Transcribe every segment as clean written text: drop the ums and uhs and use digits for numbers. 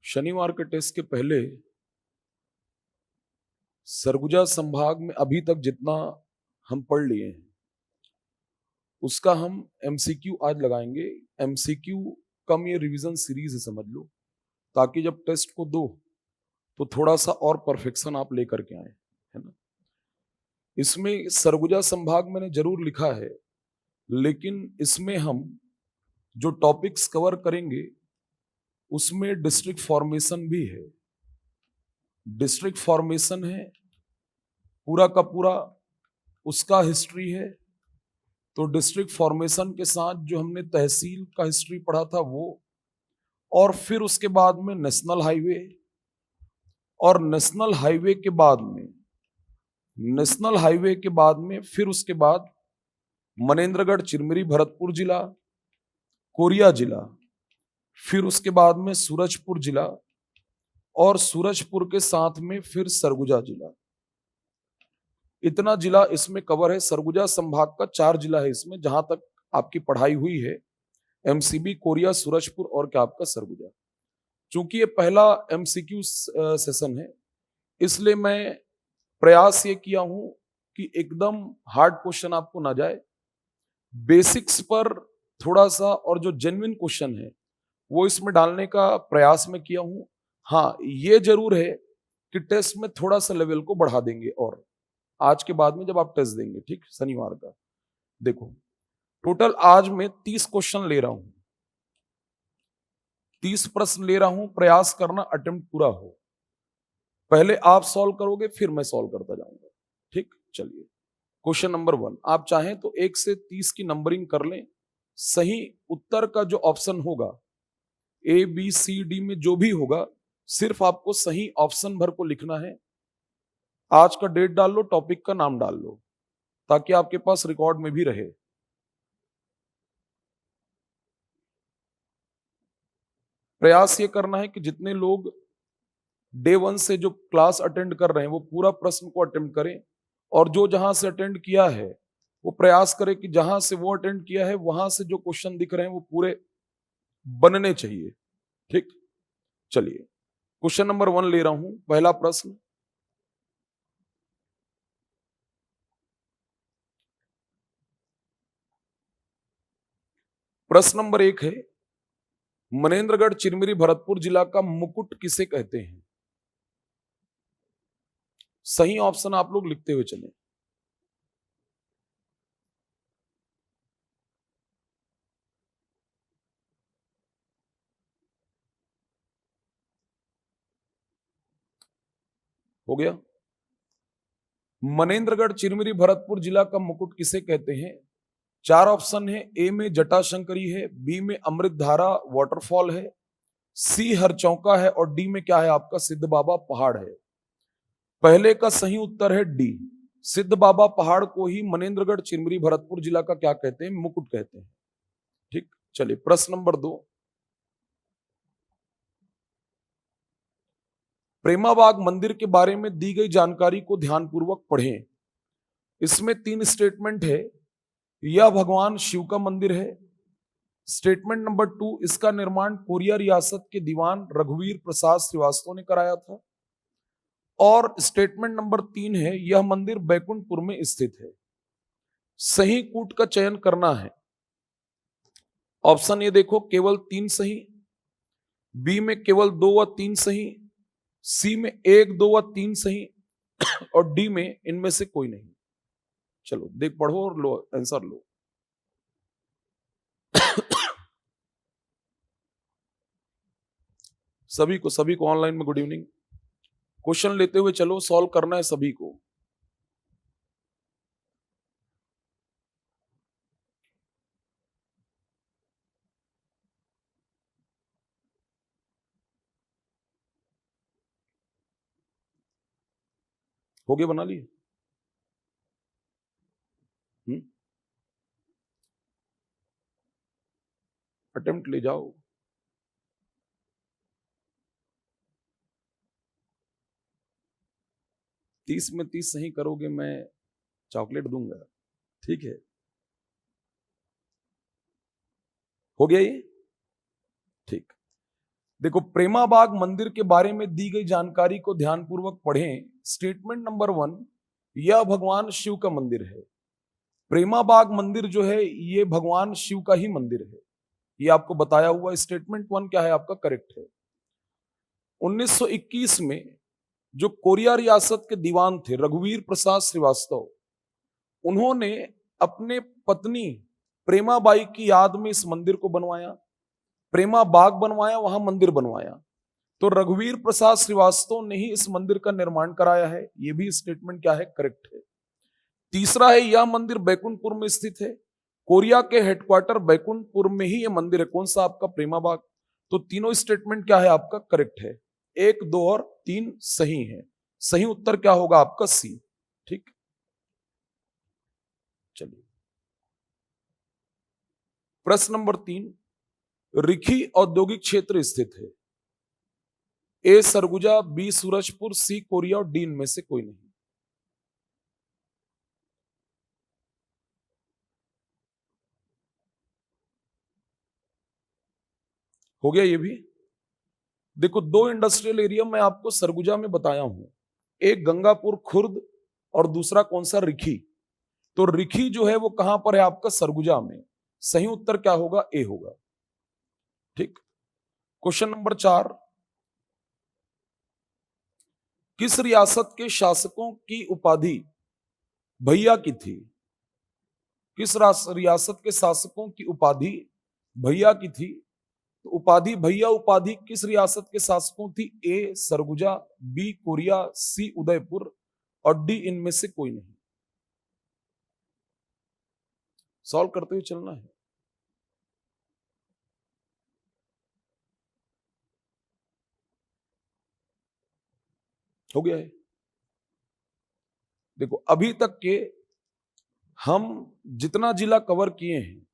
शनिवार के टेस्ट के पहले सरगुजा संभाग में अभी तक जितना हम पढ़ लिए हैं उसका हम एमसीक्यू आज लगाएंगे। एमसीक्यू कम ये रिवीजन सीरीज है समझ लो, ताकि जब टेस्ट को दो तो थोड़ा सा और परफेक्शन आप लेकर के आए, है ना। इसमें सरगुजा संभाग मैंने जरूर लिखा है, लेकिन इसमें हम जो टॉपिक्स कवर करेंगे उसमें डिस्ट्रिक्ट फॉर्मेशन भी है। डिस्ट्रिक्ट फॉर्मेशन है पूरा का पूरा, उसका हिस्ट्री है। तो डिस्ट्रिक्ट फॉर्मेशन के साथ जो हमने तहसील का हिस्ट्री पढ़ा था वो, और फिर उसके बाद में नेशनल हाईवे, और नेशनल हाईवे के बाद में फिर उसके बाद मनेंद्रगढ़, चिरमिरी, भरतपुर जिला, कोरिया जिला, फिर उसके बाद में सूरजपुर जिला, और सूरजपुर के साथ में फिर सरगुजा जिला। इतना जिला इसमें कवर है। सरगुजा संभाग का 4 जिला है इसमें, जहां तक आपकी पढ़ाई हुई है। एमसीबी, कोरिया, सूरजपुर और क्या आपका सरगुजा। चूंकि ये पहला एमसीक्यू सेशन है, इसलिए मैं प्रयास ये किया हूं कि एकदम हार्ड क्वेश्चन आपको ना जाए, बेसिक्स पर थोड़ा सा, और जो जेन्युइन क्वेश्चन है वो इसमें डालने का प्रयास में किया हूं। हाँ, ये जरूर है कि टेस्ट में थोड़ा सा लेवल को बढ़ा देंगे, और आज के बाद में जब आप टेस्ट देंगे, ठीक, शनिवार का। देखो, टोटल आज मैं 30 क्वेश्चन ले रहा हूं, 30 प्रश्न ले रहा हूं। प्रयास करना अटेम्प्ट पूरा हो। पहले आप सॉल्व करोगे, फिर मैं सॉल्व करता जाऊंगा, ठीक। चलिए, क्वेश्चन नंबर 1। आप चाहें तो 1 से 30 की नंबरिंग कर लें। सही उत्तर का जो ऑप्शन होगा, ए बी सी डी में जो भी होगा, सिर्फ आपको सही ऑप्शन भर को लिखना है। आज का डेट डाल लो, टॉपिक का नाम डाल लो, ताकि आपके पास रिकॉर्ड में भी रहे। प्रयास ये करना है कि जितने लोग डे 1 से जो क्लास अटेंड कर रहे हैं वो पूरा प्रश्न को अटेंड करें, और जो जहां से अटेंड किया है वो प्रयास करें कि जहां से वो अटेंड किया है वहां से जो क्वेश्चन दिख रहे हैं वो पूरे बनने चाहिए, ठीक। चलिए, क्वेश्चन नंबर 1 ले रहा हूं। पहला प्रश्न, प्रश्न नंबर 1 है, मनेंद्रगढ़, चिरमिरी, भरतपुर जिला का मुकुट किसे कहते हैं? सही ऑप्शन आप लोग लिखते हुए चलें। हो गया। मनेंद्रगढ़, चिरमिरी, भरतपुर जिला का मुकुट किसे कहते हैं? 4 ऑप्शन है। ए में जटाशंकरी है, बी में अमृतधारा वाटरफॉल है, सी हरचौका है, और डी में क्या है आपका सिद्ध बाबा पहाड़ है। पहले का सही उत्तर है डी, सिद्ध बाबा पहाड़ को ही मनेंद्रगढ़, चिरमिरी, भरतपुर जिला का क्या कहते हैं? मुकुट कहते हैं, ठीक। चलिए, प्रश्न नंबर 2, प्रेमाबाग मंदिर के बारे में दी गई जानकारी को ध्यानपूर्वक पढ़ें। इसमें 3 स्टेटमेंट है। यह भगवान शिव का मंदिर है। स्टेटमेंट नंबर 2, इसका निर्माण कोरिया रियासत के दीवान रघुवीर प्रसाद श्रीवास्तव ने कराया था। और स्टेटमेंट नंबर 3 है, यह मंदिर बैकुंठपुर में स्थित है। सही कूट का चयन करना है। ऑप्शन ये देखो, केवल 3 सही, बी में केवल 2 व 3 सही, सी में 1, 2 व 3 सही, और डी में इनमें से कोई नहीं। चलो देख, पढ़ो और लो आंसर लो। सभी को ऑनलाइन में गुड इवनिंग। क्वेश्चन लेते हुए चलो, सॉल्व करना है सभी को। हो गया, बना लिए? अटेम्प्ट ले जाओ। 30 में 30 सही करोगे, मैं चॉकलेट दूंगा, ठीक है। हो गया ये, ठीक। देखो, प्रेमाबाग मंदिर के बारे में दी गई जानकारी को ध्यानपूर्वक पढ़ें। स्टेटमेंट नंबर 1, यह भगवान शिव का मंदिर है। प्रेमाबाग मंदिर जो है ये भगवान शिव का ही मंदिर है, ये आपको बताया हुआ। स्टेटमेंट 1 क्या है आपका, करेक्ट है। 1921 में जो कोरिया रियासत के दीवान थे रघुवीर प्रसाद श्रीवास्तव, उन्होंने अपने पत्नी प्रेमाबाई की याद में इस मंदिर को बनवाया, प्रेमा बाग बनवाया, वहां मंदिर बनवाया। तो रघुवीर प्रसाद श्रीवास्तव ने ही इस मंदिर का निर्माण कराया है, यह भी स्टेटमेंट क्या है, करेक्ट है। तीसरा है, यह मंदिर बैकुंठपुर में स्थित है। कोरिया के हेडक्वार्टर बैकुंठपुर में ही यह मंदिर है। कौन सा आपका, प्रेमा बाग। तो तीनों स्टेटमेंट क्या है आपका, करेक्ट है। 1, 2 और 3 सही है। सही उत्तर क्या होगा आपका, सी। ठीक, चलिए प्रश्न नंबर 3, रिखी औद्योगिक क्षेत्र स्थित है। ए सरगुजा, बी सूरजपुर, सी कोरिया और डी इनमें से कोई नहीं। हो गया ये भी। देखो, 2 इंडस्ट्रियल एरिया मैं आपको सरगुजा में बताया हूं, एक गंगापुर खुर्द और दूसरा कौन सा, रिखी। तो रिखी जो है वो कहां पर है आपका, सरगुजा में। सही उत्तर क्या होगा, ए होगा। ठीक, क्वेश्चन नंबर 4, किस रियासत के शासकों की उपाधि भैया की थी। किस रियासत के शासकों की उपाधि भैया की थी। तो उपाधि भैया उपाधि किस रियासत के शासकों थी, ए सरगुजा, बी कोरिया, सी उदयपुर और डी इनमें से कोई नहीं। सॉल्व करते हुए चलना है। हो गया है। देखो, अभी तक के हम जितना जिला कवर किए हैं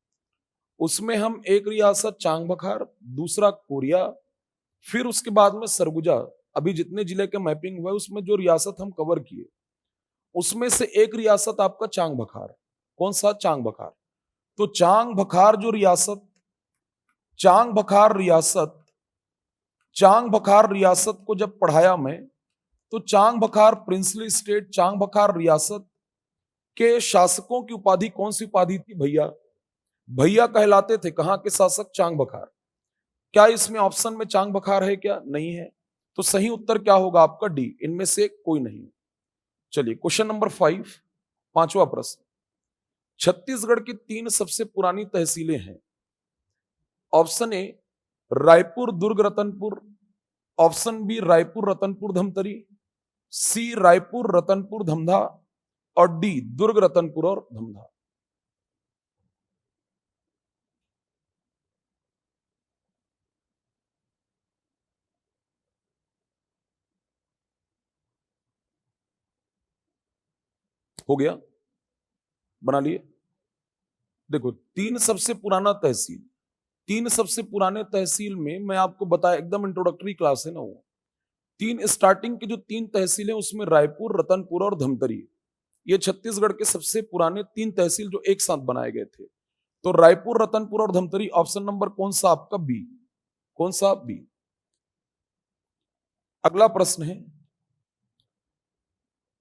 उसमें हम एक रियासत चांग बखार, दूसरा कोरिया, फिर उसके बाद में सरगुजा। अभी जितने जिले के मैपिंग हुआ उसमें जो रियासत हम कवर किए उसमें से एक रियासत आपका चांग बखार। कौन सा, चांग बखार। तो चांग बखार जो रियासत, चांग बखार रियासत, चांग बखार रियासत को जब पढ़ाया मैं, तो चांग बखार प्रिंसली स्टेट, चांग बखार रियासत के शासकों की उपाधि कौन सी उपाधि थी, भैया। भैया कहलाते थे कहां के शासक, चांग बखार। क्या इसमें ऑप्शन में चांग बखार है क्या, नहीं है। तो सही उत्तर क्या होगा आपका, डी, इनमें से कोई नहीं। चलिए क्वेश्चन नंबर 5, 5वां प्रश्न। छत्तीसगढ़ की 3 सबसे पुरानी तहसीलें हैं। Option A Raipur Durg Ratanpur, option B Raipur Ratanpur Dhamtari, C Raipur Ratanpur Dhamdha और डी दुर्ग रतनपुर और धमधा। हो गया, बना लिए। देखो, 3 सबसे पुराना तहसील, 3 सबसे पुराने तहसील में मैं आपको बताया, एकदम इंट्रोडक्टरी क्लास है ना वो। 3 स्टार्टिंग की जो 3 तहसीलें उसमें रायपुर, रतनपुर और धमतरी, ये छत्तीसगढ़ के सबसे पुराने 3 तहसील जो एक साथ बनाए गए थे। तो रायपुर, रतनपुर और धमतरी, ऑप्शन नंबर कौन सा आपका, बी। कौन सा, बी। अगला प्रश्न है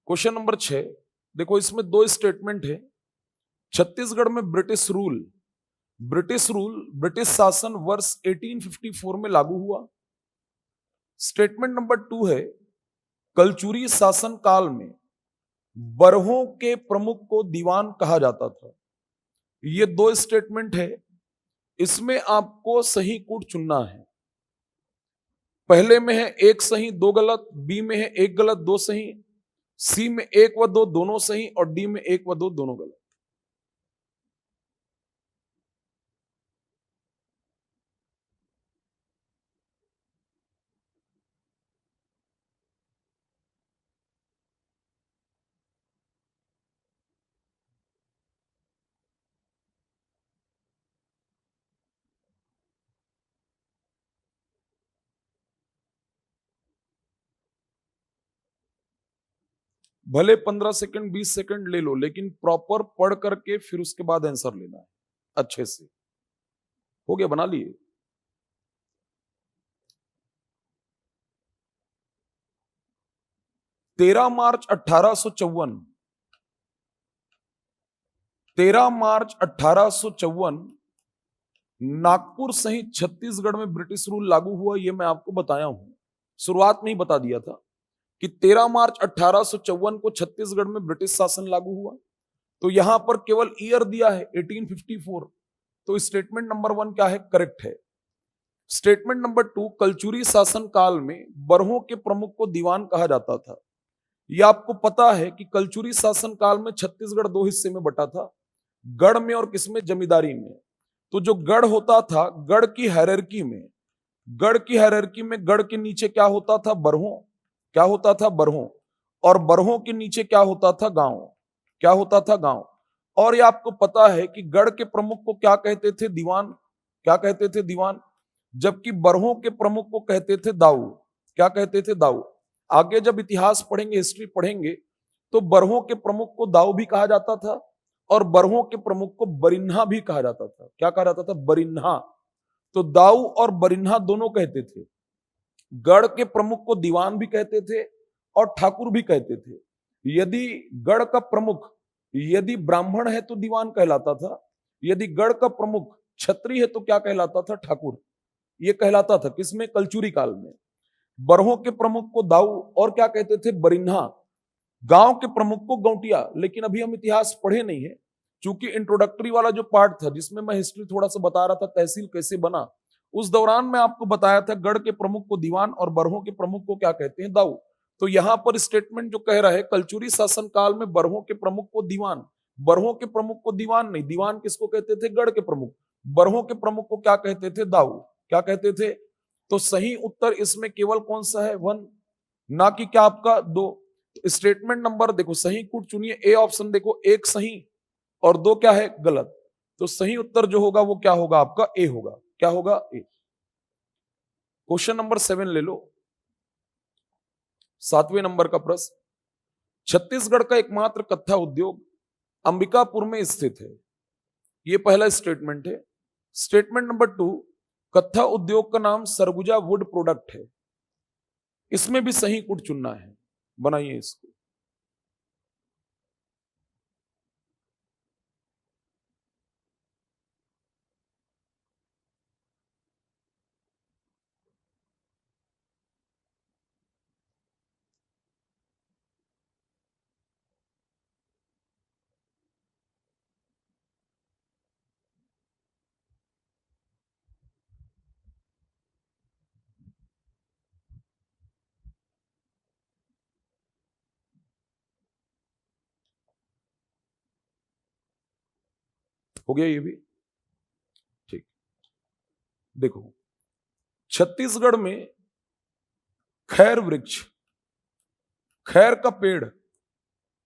क्वेश्चन नंबर 6। देखो, इसमें 2 स्टेटमेंट है। छत्तीसगढ़ में ब्रिटिश शासन वर्ष 1854 में लागू हुआ। स्टेटमेंट नंबर 2 है, कलचुरी शासन काल में बरहों के प्रमुख को दीवान कहा जाता था। ये 2 स्टेटमेंट है, इसमें आपको सही कूट चुनना है। पहले में है 1 सही 2 गलत, बी में है 1 गलत 2 सही, सी में 1 व 2 दोनों सही और डी में 1 व 2 दोनों गलत। भले 15 सेकंड 20 सेकंड ले लो, लेकिन प्रॉपर पढ़ करके फिर उसके बाद आंसर लेना है अच्छे से। हो गया, बना लिए। 13 मार्च 1854, 13 मार्च 1854 नागपुर सहित छत्तीसगढ़ में ब्रिटिश रूल लागू हुआ। यह मैं आपको बताया हूं, शुरुआत में ही बता दिया था कि 13 मार्च 1854 को छत्तीसगढ़ में ब्रिटिश शासन लागू हुआ। तो यहां पर केवल ईयर दिया है 1854, तो स्टेटमेंट नंबर 1 क्या है, करेक्ट है। स्टेटमेंट नंबर 2, कलचुरी शासन काल में बरहों के प्रमुख को दीवान कहा जाता था। यह आपको पता है कि कलचुरी शासन काल में छत्तीसगढ़ 2 हिस्से में बटा था, गढ़ में और किसमें, जमींदारी में। तो जो गढ़ होता था, गढ़ की हायरार्की में, गढ़ की हायरार्की में गढ़ के नीचे क्या होता था, बरहों, क्या होता था, बरहों, और बरहों के नीचे क्या होता था, गांव, क्या होता था, गांव। और ये आपको पता है कि गढ़ के प्रमुख को क्या कहते थे, दीवान, क्या कहते थे, दीवान, जबकि बरहों के प्रमुख को कहते थे दाऊ, क्या कहते थे, दाऊ। आगे जब इतिहास पढ़ेंगे, हिस्ट्री पढ़ेंगे, तो बरहों के प्रमुख को दाऊ भी कहा जाता था और बरहों के प्रमुख को बरिन्हा भी कहा जाता था। क्या कहा जाता था, बरिन्हा। तो दाऊ और बरिन्हा दोनों कहते थे। गढ़ के प्रमुख को दीवान भी कहते थे और ठाकुर भी कहते थे। यदि गढ़ का प्रमुख यदि ब्राह्मण है तो दीवान कहलाता था, यदि गढ़ का प्रमुख क्षत्रिय है तो क्या कहलाता था, ठाकुर। यह कहलाता था किसमें, कलचुरी काल में। बरहों के प्रमुख को दाऊ और क्या कहते थे, बरिन्हा। गांव के प्रमुख को गौटिया। लेकिन अभी हम इतिहास पढ़े नहीं है, चूंकि इंट्रोडक्टरी वाला जो पार्ट था जिसमें मैं हिस्ट्री थोड़ा सा बता रहा था, तहसील कैसे बना, उस दौरान मैं आपको बताया था गढ़ के प्रमुख को दीवान और बरहों के प्रमुख को क्या कहते हैं, दाऊ। तो यहां पर स्टेटमेंट जो कह रहा है, कलचुरी शासन काल में बरहों के प्रमुख को दीवान, बरहों के प्रमुख को दीवान नहीं, दीवान किसको कहते थे, गढ़ के प्रमुख, बरहों के प्रमुख को क्या कहते थे, दाऊ, क्या कहते थे। तो सही उत्तर इसमें केवल कौन सा है, 1, ना कि क्या आपका 2। तो स्टेटमेंट नंबर देखो, सही कूट चुनिए, ए ऑप्शन देखो, एक सही और 2 क्या है, गलत। तो सही उत्तर जो होगा वो क्या होगा, आपका ए होगा। क्या होगा, ए। क्वेश्चन नंबर 7 ले लो, 7वें नंबर का प्रश्न। छत्तीसगढ़ का एकमात्र कत्था उद्योग अंबिकापुर में स्थित है। यह पहला स्टेटमेंट है। स्टेटमेंट नंबर 2, कत्था उद्योग का नाम सरगुजा वुड प्रोडक्ट है। इसमें भी सही कुट चुनना है, बनाइए इसको। हो गया ये भी, ठीक। देखो, छत्तीसगढ़ में खैर वृक्ष, खैर का पेड़,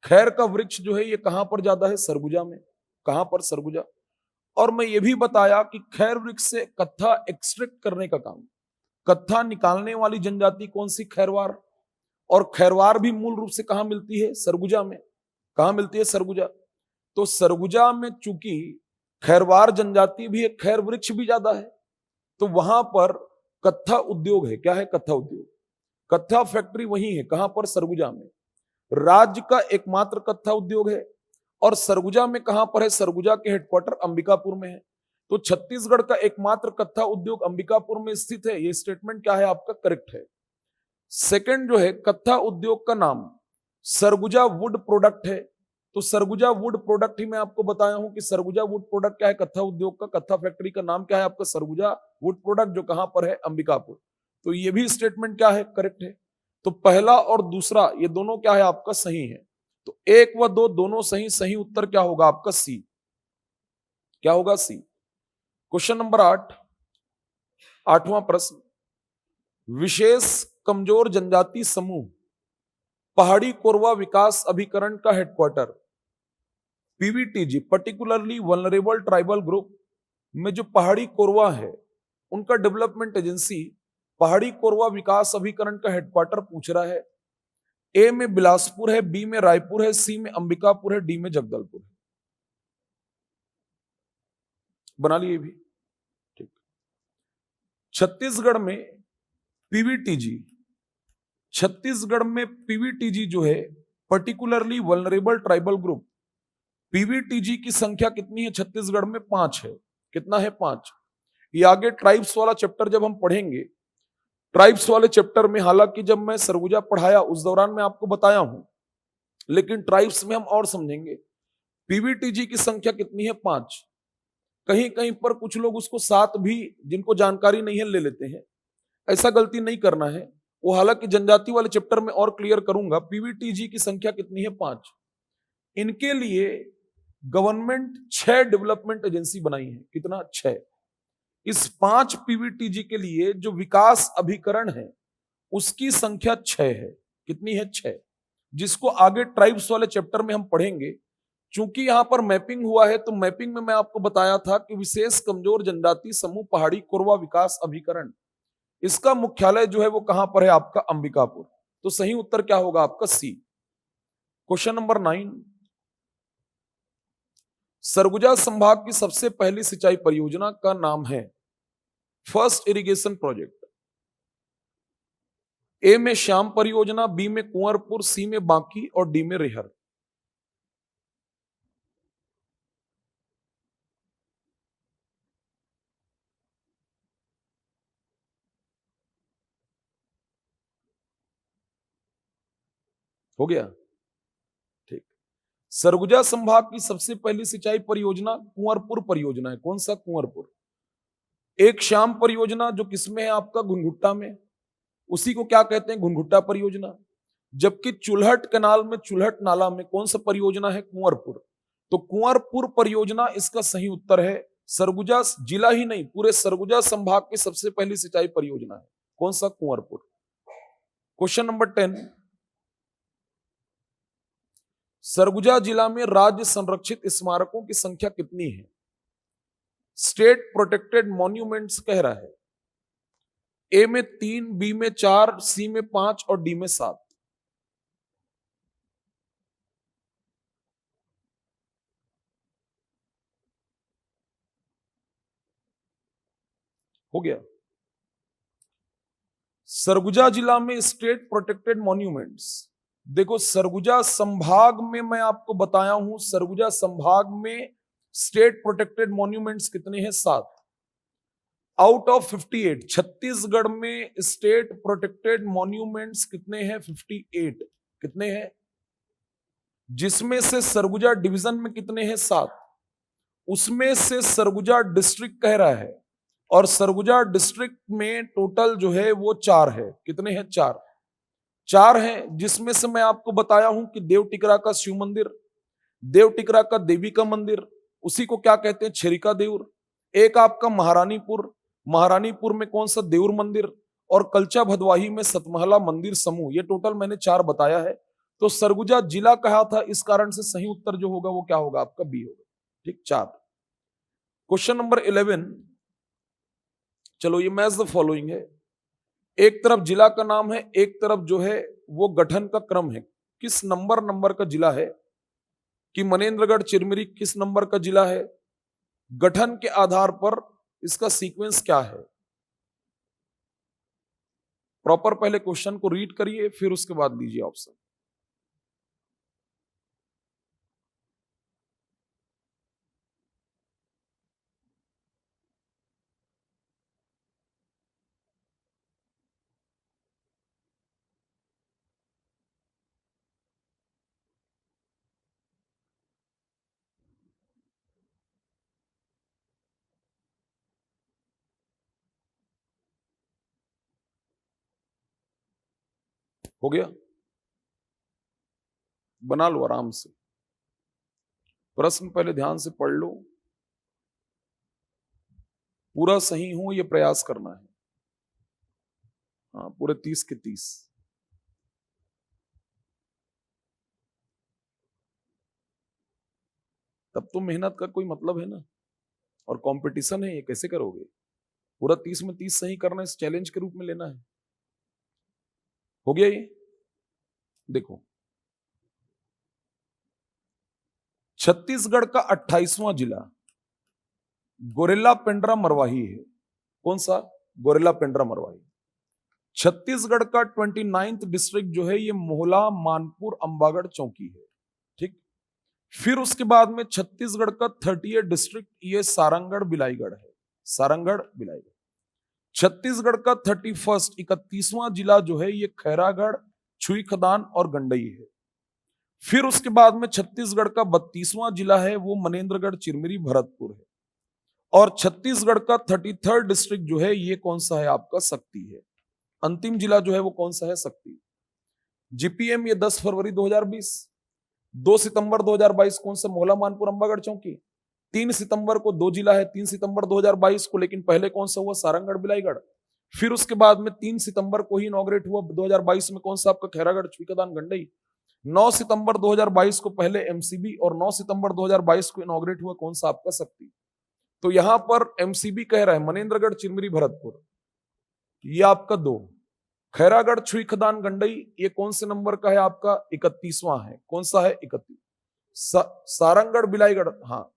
खैर का वृक्ष जो है ये कहां पर ज्यादा है, सरगुजा में। कहां पर, सरगुजा। और मैं ये भी बताया कि खैर वृक्ष से कत्था एक्सट्रैक्ट करने का काम, कत्था निकालने वाली जनजाति कौन सी, खैरवार। और खैरवार भी मूल रूप से कहां मिलती है, सरगुजा में। कहां मिलती है, सरगुजा। तो सरगुजा में चूंकि खैरवार जनजाति भी है, खैर वृक्ष भी ज्यादा है, तो वहां पर कत्था उद्योग है। क्या है, कत्था उद्योग। कत्था फैक्ट्री वही है, कहां पर, सरगुजा में। राज्य का एकमात्र कत्था उद्योग है। और सरगुजा में कहां पर है, सरगुजा के हेडक्वार्टर अंबिकापुर में है। तो छत्तीसगढ़ का एकमात्र कत्था उद्योग अंबिकापुर में स्थित है। यह स्टेटमेंट क्या है आपका, करेक्ट है। सेकंड जो है, कत्था उद्योग का नाम सरगुजा वुड प्रोडक्ट है। तो सरगुजा वुड प्रोडक्ट ही मैं आपको बताया हूं कि सरगुजा वुड प्रोडक्ट क्या है, कत्था उद्योग का, कत्था फैक्ट्री का नाम क्या है आपका, सरगुजा वुड प्रोडक्ट, जो कहां पर है, अंबिकापुर। तो ये भी स्टेटमेंट क्या है, करेक्ट है। तो पहला और दूसरा ये दोनों क्या है आपका, सही है। तो 1 व 2 दोनों सही, सही उत्तर क्या होगा आपका, सी। क्या होगा, सी। क्वेश्चन नंबर 8, 8वां प्रश्न। विशेष कमजोर जनजाति समूह पहाड़ी कोरवा विकास अभिकरण का headquarter, PVTG, particularly vulnerable tribal group में जो पहाड़ी कोरवा है उनका डेवलपमेंट एजेंसी पहाड़ी कोरवा विकास अभिकरण का हेडक्वार्टर पूछ रहा है। ए में बिलासपुर है, बी में रायपुर है, सी में अंबिकापुर है, डी में जगदलपुर है। बना लिए भी, ठीक। छत्तीसगढ़ में पीवीटीजी, छत्तीसगढ़ में पीवीटीजी जो है, particularly vulnerable tribal group, PVTG की संख्या कितनी है छत्तीसगढ़ में? 5 है। कितना है? 5। ये आगे ट्राइब्स वाला चैप्टर जब हम पढ़ेंगे, ट्राइब्स वाले चैप्टर में, हालांकि जब मैं सरगुजा पढ़ाया उस दौरान मैं आपको बताया हूं, लेकिन ट्राइब्स में हम और समझेंगे। पीवीटीजी की संख्या कितनी है? 5। कहीं कहीं पर कुछ लोग उसको 7 भी, जिनको जानकारी नहीं है, ले लेते हैं। ऐसा गलती नहीं करना है। वो हालांकि जनजाति वाले चैप्टर में और क्लियर करूंगा। पीवीटीजी की संख्या कितनी है? 5। इनके लिए गवर्नमेंट 6 डेवलपमेंट एजेंसी बनाई है। कितना? 6। इस 5 पीवीटीजी के लिए जो विकास अभिकरण है उसकी संख्या 6 है। कितनी है? 6। जिसको आगे ट्राइब्स वाले चैप्टर में हम पढ़ेंगे। चूंकि यहां पर मैपिंग हुआ है, तो मैपिंग में मैं आपको बताया था कि विशेष कमजोर जनजाति समूह पहाड़ी कोरवा विकास अभिकरण, इसका मुख्यालय जो है वो कहां पर है? आपका अंबिकापुर। तो सही उत्तर क्या होगा आपका? सी। क्वेश्चन नंबर 9, सरगुजा संभाग की सबसे पहली सिंचाई परियोजना का नाम है? First irrigation project. ए में श्याम परियोजना, बी में कुंवरपुर, सी में बांकी और डी में रेहर। हो गया? ठीक। सरगुजा संभाग की सबसे पहली सिंचाई परियोजना कुंवरपुर परियोजना है। कौन सा? कुंवरपुर। एक श्याम परियोजना जो किसमें है? आपका घुनघुट्टा में, उसी को क्या कहते हैं? घुनघुट्टा परियोजना। जबकि चुल्हट कनाल में, चुल्हट नाला में कौन सा परियोजना है? कुंवरपुर। तो कुंवरपुर परियोजना इसका सही उत्तर है। सरगुजा जिला ही नहीं, पूरे सरगुजा संभाग की सबसे पहली सिंचाई परियोजना है। कौन सा? कुंवरपुर। क्वेश्चन नंबर 10, सरगुजा जिला में राज्य संरक्षित स्मारकों की संख्या कितनी है? स्टेट प्रोटेक्टेड मॉन्यूमेंट्स कह रहा है। ए में 3, बी में 4, सी में 5 और डी में 7। हो गया? सरगुजा जिला में स्टेट प्रोटेक्टेड मॉन्यूमेंट्स, देखो सरगुजा संभाग में मैं आपको बताया हूं, सरगुजा संभाग में स्टेट प्रोटेक्टेड मॉन्यूमेंट्स कितने हैं? 7 आउट ऑफ 58। छत्तीसगढ़ में स्टेट प्रोटेक्टेड मॉन्यूमेंट्स कितने हैं? 58। कितने हैं? जिसमें से सरगुजा डिवीजन में कितने हैं? 7। उसमें से सरगुजा डिस्ट्रिक्ट कह रहा है, और सरगुजा डिस्ट्रिक्ट में टोटल जो है वो 4 है। कितने हैं? 4। 4 हैं, जिसमें से मैं आपको बताया हूं कि देव टिकरा का शिव मंदिर, देव टिकरा का देवी का मंदिर, उसी को क्या कहते हैं? छेरिका देउर। एक आपका महारानीपुर, महारानीपुर में कौन सा? देउर मंदिर। और कलचा भदवाही में सतमहला मंदिर समूह। ये टोटल मैंने 4 बताया है। तो सरगुजा जिला कहा था, इस कारण से सही उत्तर जो होगा वो क्या होगा? आपका बी होगा। ठीक, 4। क्वेश्चन नंबर 11, चलो ये मैच द फॉलोइंग है। एक तरफ जिला का नाम है, एक तरफ जो है वो गठन का क्रम है। किस नंबर का जिला है? कि मनेन्द्रगढ़ चिरमिरी किस नंबर का जिला है? गठन के आधार पर इसका सीक्वेंस क्या है? प्रॉपर पहले क्वेश्चन को रीड करिए, फिर उसके बाद दीजिए ऑप्शन। हो गया? बना लो आराम से। प्रश्न पहले ध्यान से पढ़ लो, पूरा सही हो ये प्रयास करना है। हाँ, पूरे 30 के 30। तब तो मेहनत का कोई मतलब है ना, और कंपटीशन है, ये कैसे करोगे? पूरा 30 में 30 सही करना इस चैलेंज के रूप में लेना है। हो गया ये? देखो, छत्तीसगढ़ का 28वां जिला गोरेला पेंड्रा मरवाही है। कौन सा? गोरेला पेंड्रा मरवाही। छत्तीसगढ़ का 29th डिस्ट्रिक्ट जो है ये मोहला मानपुर अंबागढ़ चौकी है। ठीक। फिर उसके बाद में छत्तीसगढ़ का 30th डिस्ट्रिक्ट ये सारंगढ़ बिलाईगढ़ है। सारंगढ़ बिलाईगढ़। छत्तीसगढ़ का 31वां जिला जो है ये खैरागढ़, छुईखदान और गंडई है। फिर उसके बाद में छत्तीसगढ़ का 32वां जिला है वो मनेन्द्रगढ़, चिरमिरी, भरतपुर है। और छत्तीसगढ़ का 33rd डिस्ट्रिक्ट जो है ये कौन सा है आपका? शक्ति है। अंतिम जिला जो है वो कौन सा है? शक्ति। जीपीएम ये 10 फरवरी 2020। 2 सितंबर 2022 कौन सा? मोहला मानपुर अंबागढ़ चौकी। 3 सितंबर को 2 जिला है, 3 सितंबर 2022 को, लेकिन पहले कौन सा हुआ? सारंगढ़ बिलाईगढ़। फिर उसके बाद में 3 सितंबर को ही इनॉग्रेट हुआ 2022 में कौन सा आपका? खैरागढ़, छुईखदान, गंडई। 9 सितंबर 2022 को पहले एमसीबी और 9 सितंबर 2022 को इनॉग्रेट हुआ कौन सा आपका? शक्ति। तो यहां पर एमसीबी कह रहा है मनेन्द्रगढ़, चिरमिरी, भरतपुर, ये आपका 2। खैरागढ़, छुईखदान, गंडई ये कौन से नंबर का है आपका? 31वां है। कौन सा है? 31। सारंगढ़ बिलाईगढ़, हाँ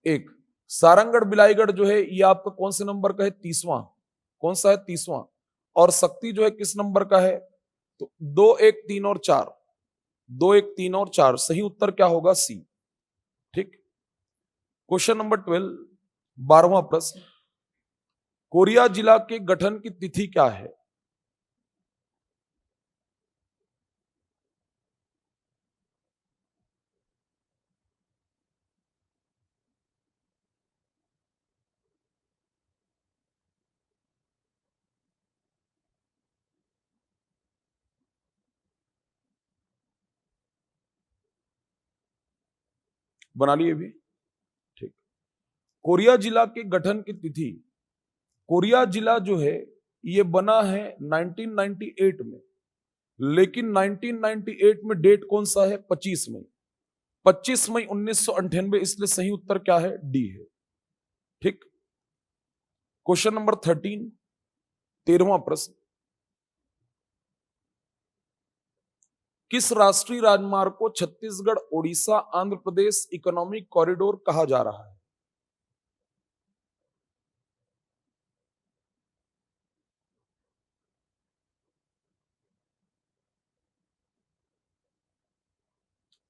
1। सारंगढ़ बिलाईगढ़ जो है ये आपका कौन से नंबर का है? 30वां। कौन सा है? 30वां। और शक्ति जो है किस नंबर का है? तो 2, 1, 3 और 4। 2, 1, 3 और 4। सही उत्तर क्या होगा? सी। ठीक। क्वेश्चन नंबर 12, 12वां प्रश्न। कोरिया जिला के गठन की तिथि क्या है? बना लिए भी? ठीक। कोरिया जिला के गठन की तिथि, कोरिया जिला जो है ये बना है 1998 में, लेकिन 1998 में डेट कौन सा है? 25 मई। 25 मई 1998, इसलिए सही उत्तर क्या है? डी है। ठीक। क्वेश्चन नंबर 13, 13वां प्रश्न। किस राष्ट्रीय राजमार्ग को छत्तीसगढ़, ओडिशा, आंध्र प्रदेश इकोनॉमिक कॉरिडोर कहा जा रहा है?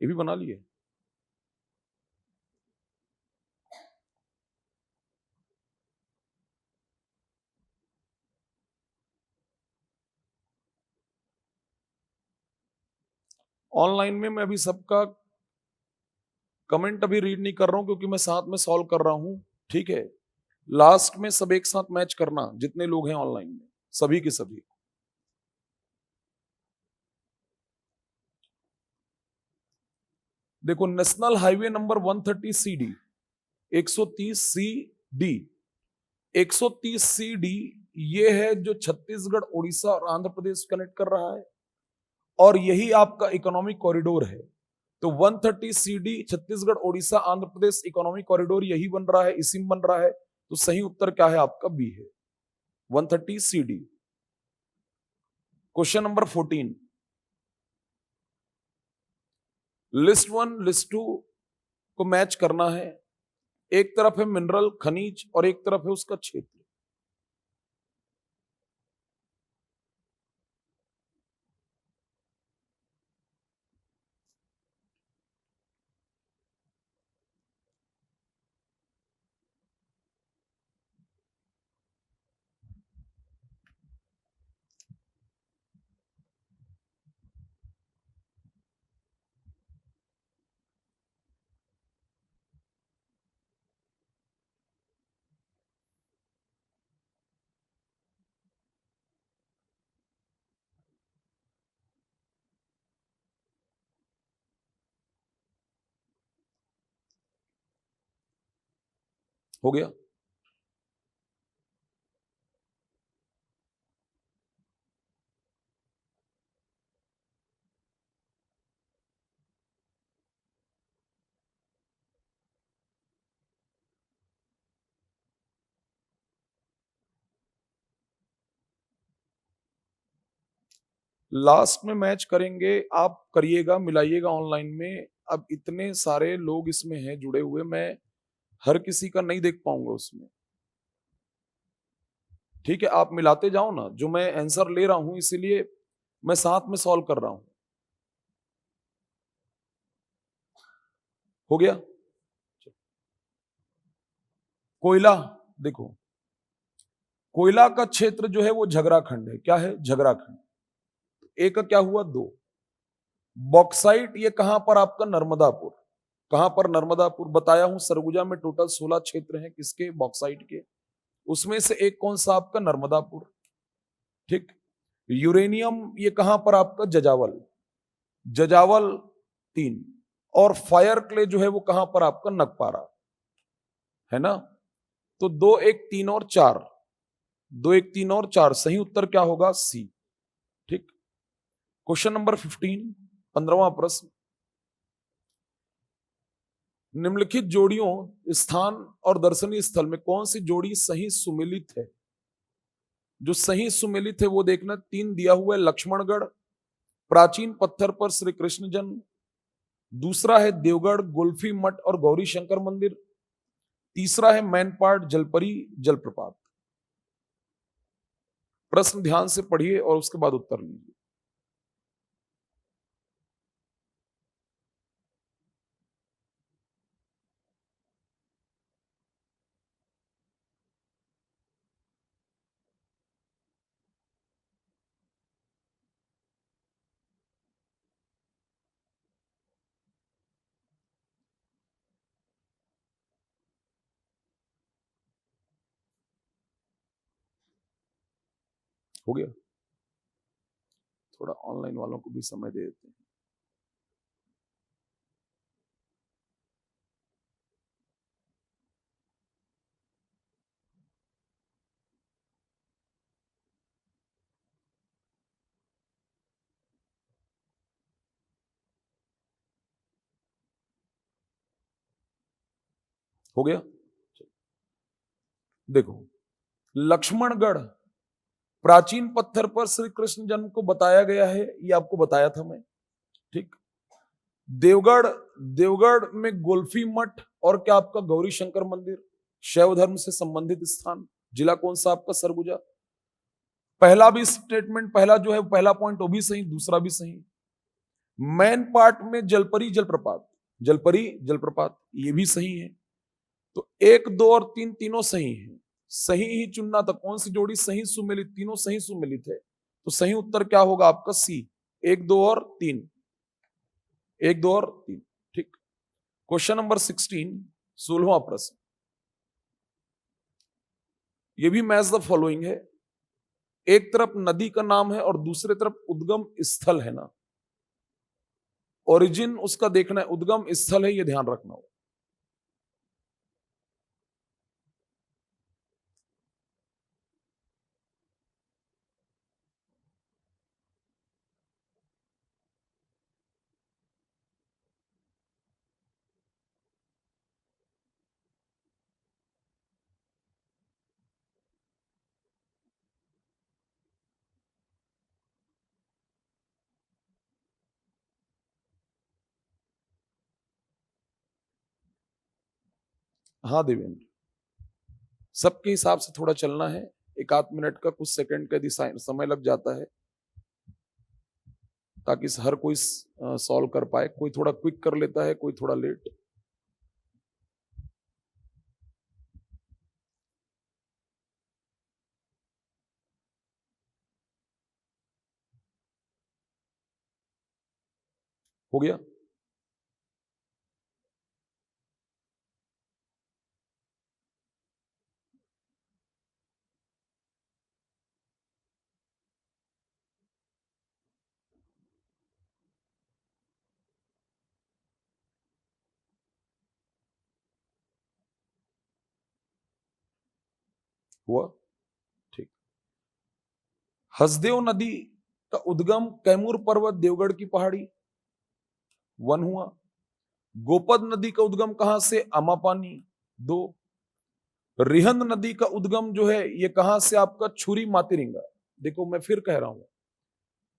ये भी बना लिए? ऑनलाइन में मैं अभी सबका कमेंट अभी रीड नहीं कर रहा हूं क्योंकि मैं साथ में सॉल्व कर रहा हूं। ठीक है। लास्ट में सब एक साथ मैच करना, जितने लोग हैं ऑनलाइन में, सभी के सभी। देखो, national highway number 130 CD, 130 C D, 130 C D ये है जो छत्तीसगढ़, उड़ीसा और आंध्र प्रदेश कनेक्ट कर रहा है, और यही आपका इकोनॉमिक कॉरिडोर है। तो 130 C D Chhattisgarh, Orissa, Andhra Pradesh economic corridor यही बन रहा है, इसी में बन रहा है। तो सही उत्तर क्या है आपका? बी है, 130 C D. Question number 14, list 1 list 2 को मैच करना है। एक तरफ है मिनरल, खनिज, और एक तरफ है उसका क्षेत्र। हो गया? लास्ट में मैच करेंगे, आप करिएगा, मिलाइएगा ऑनलाइन में। अब इतने सारे लोग इसमें हैं जुड़े हुए, मैं हर किसी का नहीं देख पाऊंगा उसमें। ठीक है, आप मिलाते जाओ ना, जो मैं आंसर ले रहा हूं इसीलिए मैं साथ में सॉल्व कर रहा हूं। हो गया। कोयला, देखो कोयला का क्षेत्र जो है वो झगराखंड है। क्या है? झगराखंड। एक का क्या हुआ? दो। बॉक्साइट ये कहां पर आपका? नर्मदापुर। कहां पर? नर्मदापुर। बताया हूं सरगुजा में टोटल 16 क्षेत्र हैं किसके? बॉक्साइट के। उसमें से एक कौन सा आपका? नर्मदापुर। ठीक। यूरेनियम ये कहां पर आपका? जजावल। जजावल 3। और फायर क्ले जो है वो कहां पर आपका? नगपारा, है ना। तो 2 1 3 और 4, 2 1 3 और 4, सही उत्तर क्या होगा? सी। ठीक। क्वेश्चन नंबर 15, 15वां प्रश्न। निम्नलिखित जोड़ियों स्थान और दर्शनीय स्थल में कौन सी जोड़ी सही सुमेलित है? जो सही सुमेलित है वो देखना। 3 दिया हुआ है, लक्ष्मणगढ़, प्राचीन पत्थर पर श्री कृष्ण जन्म। दूसरा है देवगढ़, गोल्फी मठ और गौरी शंकर मंदिर। तीसरा है मैनपाट, जलपरी जलप्रपात। प्रश्न ध्यान से पढ़िए और उसके बाद उत्तर लीजिए। हो गया। थोड़ा ऑनलाइन वालों को भी समय दे देते हैं। हो गया। देखो, लक्ष्मणगढ़ प्राचीन पत्थर पर श्री कृष्ण जन्म को बताया गया है, ये आपको बताया था मैं। ठीक। देवगढ़, देवगढ़ में गोल्फी मठ और क्या आपका? गौरी शंकर मंदिर, शैव धर्म से संबंधित स्थान। जिला कौन सा आपका? सरगुजा। पहला भी स्टेटमेंट, पहला जो है पहला पॉइंट वो भी सही, दूसरा भी सही। मेन पार्ट में जलपरी जलप्रपात, जलपरी जलप्रपात ये भी सही है। तो 1 2 और 3 तीनों सही है। सही ही चुनना था, कौन सी जोड़ी सही सुमेलित? तीनों सही सुमेलित है। तो सही उत्तर क्या होगा आपका? सी। 1 2 और 3, 1 2 और 3। ठीक। क्वेश्चन नंबर 16, 16वां प्रश्न। ये भी मैच द फॉलोइंग है। एक तरफ नदी का नाम है और दूसरे तरफ उद्गम स्थल है ना। ओरिजिन उसका देखना है, उद्गम स्थल है, ये ध्यान रखना हो। हाँ देवेंद्र, सबके हिसाब से थोड़ा चलना है। 1 आध मिनट का, कुछ सेकंड का यदि समय लग जाता है ताकि हर कोई सॉल्व कर पाए। कोई थोड़ा क्विक कर लेता है, कोई थोड़ा लेट। हो गया। हुआ। ठीक। हसदेव नदी का उद्गम कैमूर पर्वत, देवगढ़ की पहाड़ी, 1 हुआ। गोपद नदी का उद्गम कहां से? अमापानी, 2। रिहंद नदी का उद्गम जो है ये कहां से आपका? छुरी मातिरिंगा। देखो मैं फिर कह रहा हूं,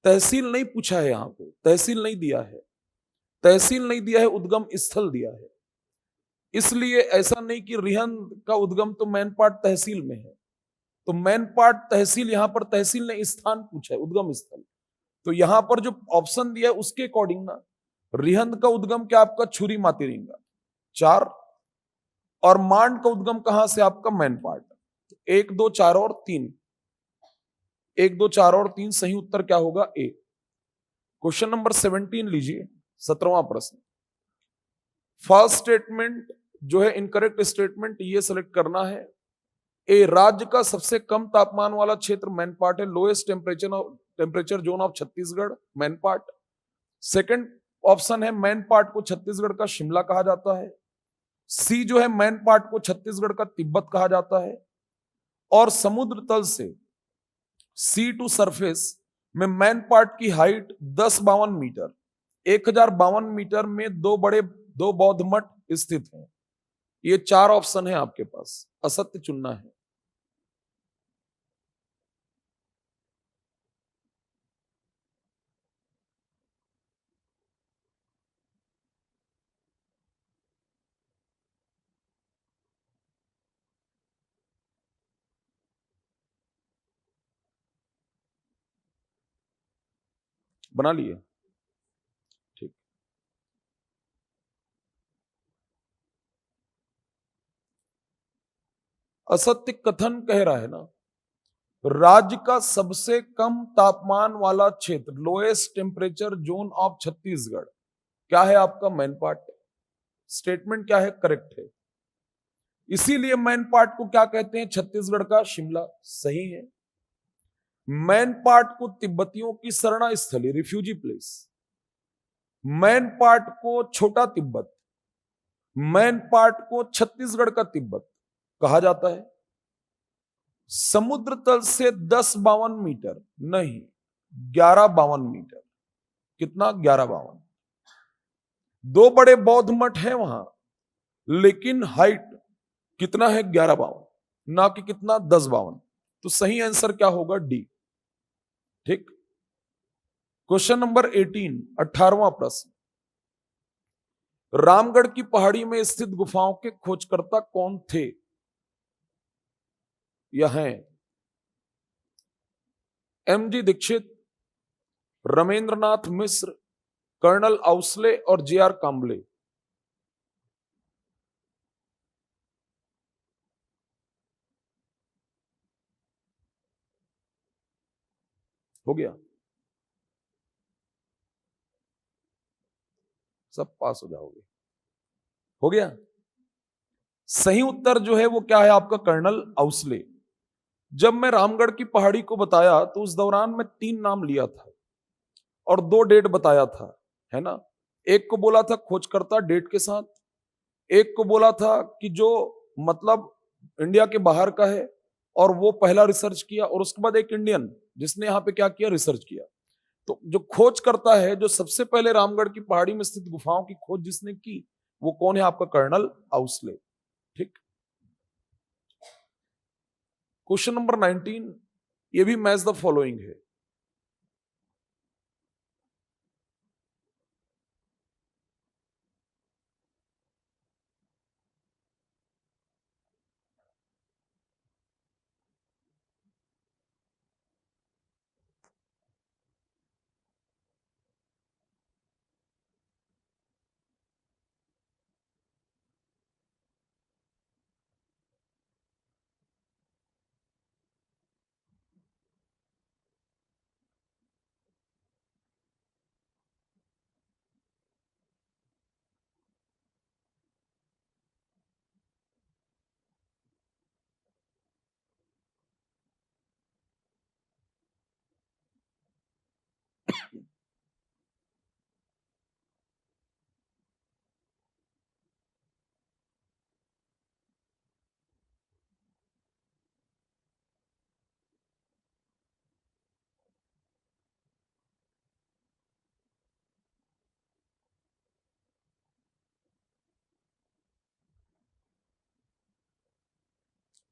तहसील नहीं पूछा है, यहां पे तहसील नहीं दिया है, तहसील नहीं दिया है, उद्गम स्थल दिया है। इसलिए ऐसा नहीं कि रिहंद का उद्गम तो मैनपाट तहसील में है, तो मैन पाट तहसील, यहां पर तहसील ने स्थान पूछा है, उद्गम स्थल। तो यहां पर जो ऑप्शन दिया है उसके अकॉर्डिंग ना, रिहंद का उद्गम क्या आपका छुरी मातेरिंगा 4, और मांड का उद्गम कहां से आपका मैन पाट। 1 2 4 और 3, 1 2 4 और 3 सही उत्तर क्या होगा ए। क्वेश्चन नंबर 17 लीजिए, 17वां प्रश्न। फॉल्स स्टेटमेंट जो है, इनकरेक्ट स्टेटमेंट ये सेलेक्ट करना है। ए, राज्य का सबसे कम तापमान वाला क्षेत्र मैन पाट है, lowest temperature zone of Chhattisgarh man पाट। सेकंड ऑप्शन है मैन पाट को छत्तीसगढ़ का शिमला कहा जाता है। सी जो है मैन पाट को छत्तीसगढ़ का तिब्बत कहा जाता है। और समुद्र तल से सी टू सरफेस में मैन पाट की हाइट 1052 मीटर, 1052 मीटर में दो बौद्ध मठ स्थित हैं। ये 4 ऑप्शन है आपके पास, असत्य चुनना है। बना लिए, ठीक। असत्य कथन कह रहा है ना, राज्य का सबसे कम तापमान वाला क्षेत्र, lowest temperature zone of Chhattisgarh क्या है आपका मैन पाट। स्टेटमेंट क्या है, करेक्ट है। इसीलिए मैन पाट को क्या कहते हैं, छत्तीसगढ़ का शिमला, सही है। मैन पाट को तिब्बतियों की शरणा स्थली, रिफ्यूजी प्लेस। मैन पाट को छोटा तिब्बत, मैन पाट को छत्तीसगढ़ का तिब्बत कहा जाता है। समुद्र तल से 1052 मीटर नहीं, 1152 मीटर। कितना, 1152। दो बड़े बौद्ध मठ हैं वहां, लेकिन हाइट कितना है, 1152, ना कि कितना, 1052। तो सही आंसर क्या होगा, डी। ठीक। क्वेश्चन नंबर 18, 18वां प्रश्न। रामगढ़ की पहाड़ी में स्थित गुफाओं के खोजकर्ता कौन थे। यह हैं एमजी दीक्षित, रमेंद्रनाथ मिश्र, कर्नल आउसले और जेआर कांबले। हो गया, सब पास हो जाओगे। हो गया। सही उत्तर जो है वो क्या है आपका, कर्नल आउसले। जब मैं रामगढ़ की पहाड़ी को बताया तो उस दौरान मैं 3 नाम लिया था और 2 डेट बताया था, है ना। एक को बोला था खोजकर्ता डेट के साथ, एक को बोला था कि जो मतलब इंडिया के बाहर का है और वो पहला रिसर्च किया, और उसके बाद एक इंडियन जिसने यहाँ पे क्या किया, रिसर्च किया। तो जो खोज करता है, जो सबसे पहले रामगढ़ की पहाड़ी में स्थित गुफाओं की खोज जिसने की, वो कौन है आपका, कर्नल आउसले। ठीक। क्वेश्चन नंबर 19, ये भी मैच द फॉलोइंग है।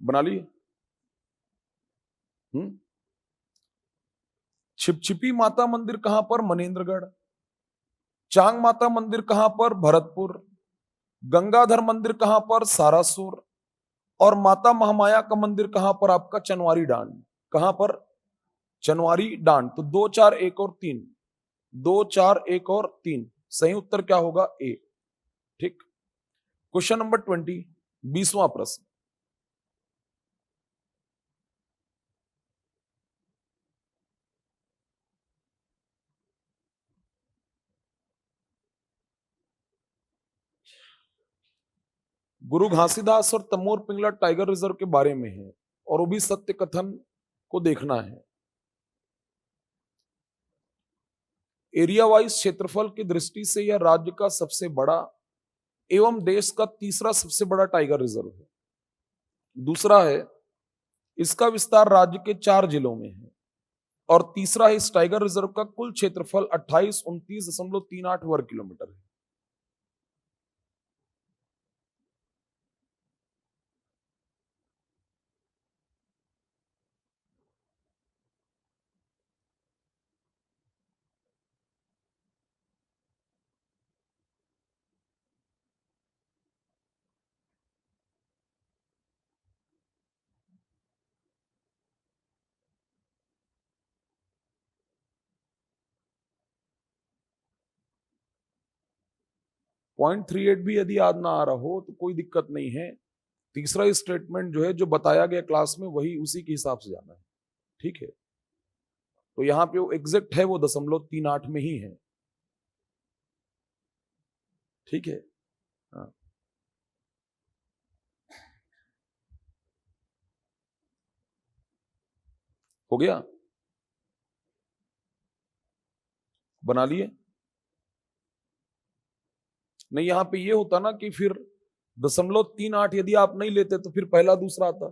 बना लिए। छिपछिपी माता मंदिर कहां पर, मनेन्द्रगढ़। चांग माता मंदिर कहां पर, भरतपुर। गंगाधर मंदिर कहां पर, सारासुर। और माता महामाया का मंदिर कहां पर आपका? चनवारी डांड। कहां पर? चनवारी डांड। तो 2 4 1 और 3, 2 4 1 और 3, सही उत्तर क्या होगा? ए। ठीक। क्वेश्चन नंबर 20, 20वां प्रश्न। गुरु घासीदास और तमोर पिंगला टाइगर रिजर्व के बारे में है और वो भी सत्य कथन को देखना है। एरिया वाइज क्षेत्रफल की दृष्टि से यह राज्य का सबसे बड़ा एवं देश का तीसरा सबसे बड़ा टाइगर रिजर्व है। दूसरा है, इसका विस्तार राज्य के 4 जिलों में है। और तीसरा है, इस टाइगर रिजर्व का कुल क्षेत्रफल 2829.38 वर्ग किलोमीटर है। पॉइंट 38 भी यदि याद ना आ रहा हो तो कोई दिक्कत नहीं है। तीसरा स्टेटमेंट जो है, जो बताया गया क्लास में, वही उसी के हिसाब से जाना है। ठीक है। तो यहाँ पे वो एग्जैक्ट है, वो 0.38 में ही है। ठीक है। हाँ। हो गया? बना लिए? नहीं, यहाँ पे ये होता ना कि फिर 0.38 यदि आप नहीं लेते तो फिर पहला दूसरा आता।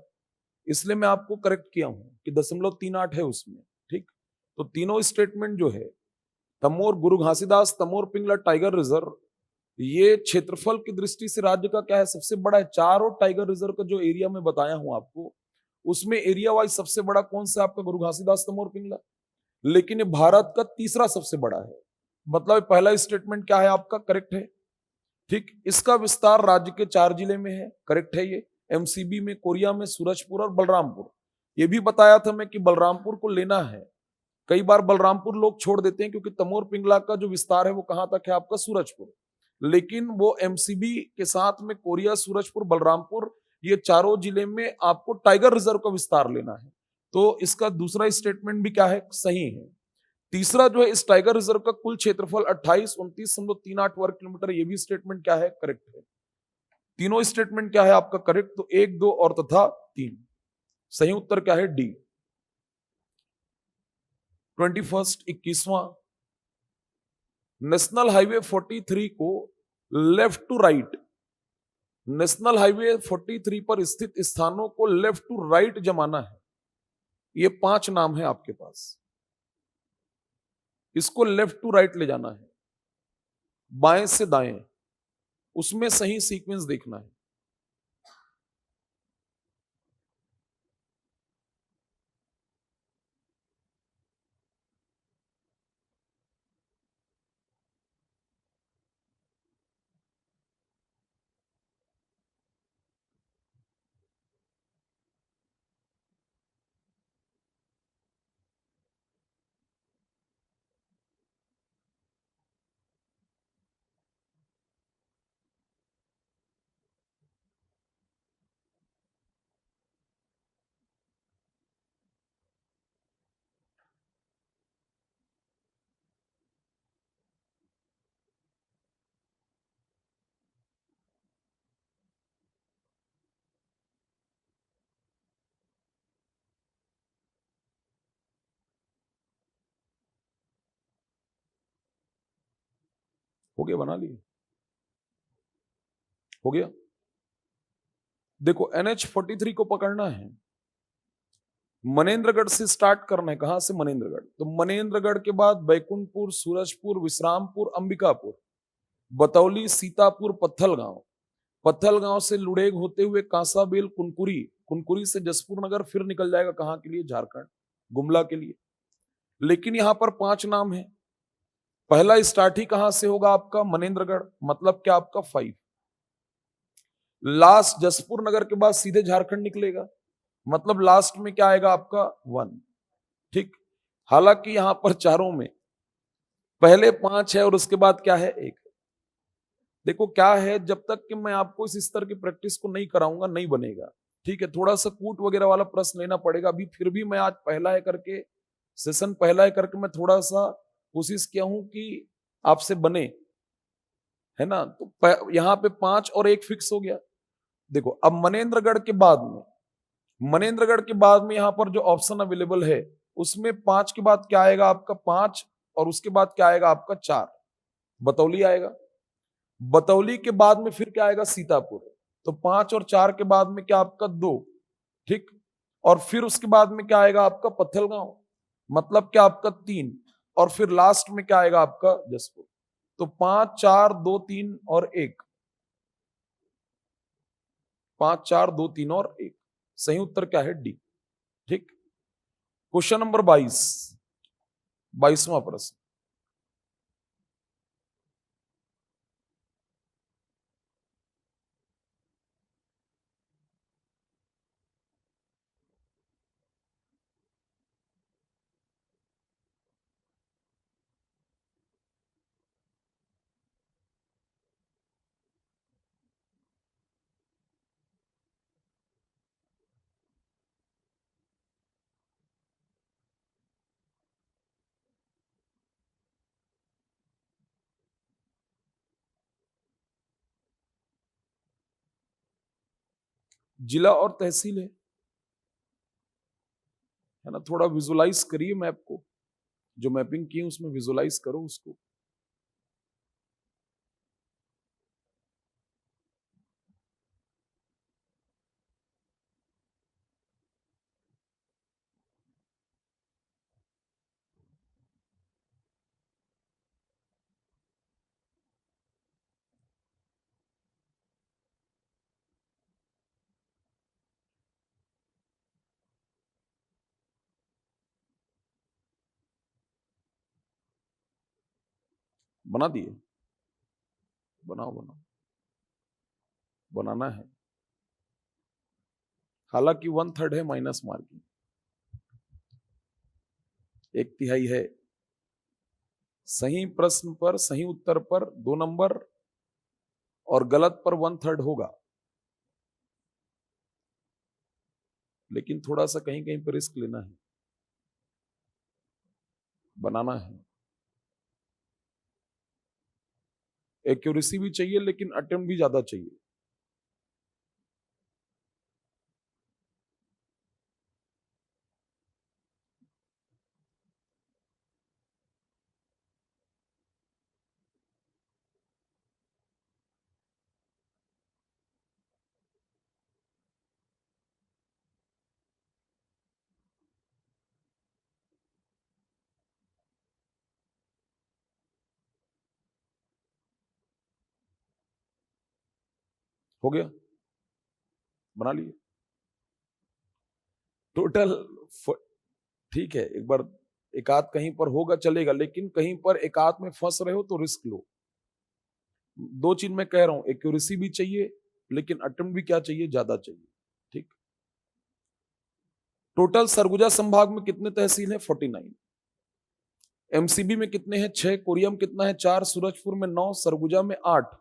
इसलिए मैं आपको करेक्ट किया हूं कि 0.38 है उसमें। ठीक। तो तीनों स्टेटमेंट जो है, तमोर गुरु घासीदास तमोर पिंगला टाइगर रिजर्व, ये क्षेत्रफल की दृष्टि से राज्य का क्या है? सबसे बड़ा है। चारों टाइगर रिजर्व का जो एरिया में बताया हूं आपको, उसमें एरिया वाइज सबसे बड़ा कौन सा? आपका गुरु घासीदास तमोर पिंगला। लेकिन ये भारत का तीसरा सबसे बड़ा है। मतलब पहला स्टेटमेंट क्या है आपका? करेक्ट है। ठीक। इसका विस्तार राज्य के 4 जिले में है। करेक्ट है ये। एमसीबी में, कोरिया में, सूरजपुर और बलरामपुर। ये भी बताया था मैं कि बलरामपुर को लेना है। कई बार बलरामपुर लोग छोड़ देते हैं क्योंकि तमोर पिंगला का जो विस्तार है वो कहां तक है आपका? सूरजपुर। लेकिन वो एमसीबी के साथ में कोरिया, सूरजपुर, बलरामपुर, ये चारों जिले में आपको टाइगर रिजर्व का विस्तार लेना है। तो इसका दूसरा स्टेटमेंट भी क्या है? सही है। तीसरा जो है, इस टाइगर रिजर्व का कुल क्षेत्रफल 2829.38 वर्ग किलोमीटर, ये भी स्टेटमेंट क्या है? करेक्ट है। तीनों स्टेटमेंट क्या है आपका? करेक्ट। तो 1 2 और तथा 3, सही उत्तर क्या है? डी। 21, 21वां। नेशनल हाईवे 43 को left to right, national highway 43 पर स्थित स्थानों को लेफ्ट टू राइट जमाना है। ये 5 नाम है आपके पास। इसको लेफ्ट टू राइट ले जाना है, बाएं से दाएं। उसमें सही सीक्वेंस देखना है। हो गया? बना लिए? हो गया? देखो, NH43 को पकड़ना है, मनेन्द्रगढ़ से स्टार्ट करना है। कहां से? मनेन्द्रगढ़। तो मनेन्द्रगढ़ के बाद बैकुंठपुर, सूरजपुर, विश्रामपुर, अंबिकापुर, बतौली, सीतापुर, पत्थलगांव, पत्थलगांव से लुड़ेग होते हुए कांसाबेल, कुनकुरी, कुनकुरी से जसपुर नगर, फिर निकल जाएगा कहां के लिए? झारखंड, गुमला के लिए। लेकिन यहां पर 5 नाम है। पहला स्टार्ट ही कहां से होगा आपका? मनेन्द्रगढ़। मतलब क्या आपका? 5। लास्ट जसपुर नगर के बाद सीधे झारखंड निकलेगा, मतलब लास्ट में क्या आएगा आपका 1। ठीक, हालांकि यहां पर चारों में पहले 5 है और उसके बाद क्या है 1। देखो क्या है, जब तक कि मैं आपको इस स्तर की प्रैक्टिस को नहीं कराऊंगा नहीं बनेगा। ठीक है, थोड़ा सा कूट वगैरह वाला प्रश्न लेना पड़ेगा। अभी फिर भी मैं आज पहला है करके, सेशन पहला है करके मैं थोड़ा सा कोशिश किया हूं कि आपसे बने, है ना। तो यहाँ पे 5 और 1 फिक्स हो गया। देखो अब मनेन्द्रगढ़ के बाद में यहाँ पर जो ऑप्शन अवेलेबल है उसमें 5 के बाद क्या आएगा आपका 5, और उसके बाद क्या आएगा आपका 4, बतौली आएगा। बतौली के बाद में फिर क्या आएगा सीतापुर। तो 5 और 4 के बाद में क्या आपका 2। ठीक, और फिर उसके बाद में क्या आएगा आपका पत्थलगांव, मतलब क्या आपका 3, और फिर लास्ट में क्या आएगा आपका जसपुर। तो 5 4 2 3 और 1, 5 4 2 3 और 1, सही उत्तर क्या है डी। ठीक, क्वेश्चन नंबर 22, 22वां प्रश्न। जिला और तहसील है ना, थोड़ा विजुलाइज करिए मैप को, जो मैपिंग की है उसमें विजुलाइज करो उसको। बना दिए, बनाओ बनाओ, बनाना है। हालांकि 1/3 है माइनस मार्किंग, 1/3 है। सही प्रश्न पर, सही उत्तर पर 2 नंबर, और गलत पर 1/3 होगा। लेकिन थोड़ा सा कहीं कहीं पर रिस्क लेना है, बनाना है। एक्यूरेसी भी चाहिए लेकिन अटेम्प्ट भी ज्यादा चाहिए। हो गया, बना लिए टोटल। ठीक है, एक बार एक आध कहीं पर होगा चलेगा, लेकिन कहीं पर एक आध में फंस रहे हो तो रिस्क लो। 2 चीज मैं कह रहा हूं, एक्यूरेसी भी चाहिए लेकिन अटेम्प्ट भी क्या चाहिए, ज्यादा चाहिए। ठीक, टोटल सरगुजा संभाग में कितने तहसील है 49। एमसीबी में कितने हैं 6, कोरिया में कितना है 4, सूरजपुर में 9, सरगुजा में 8,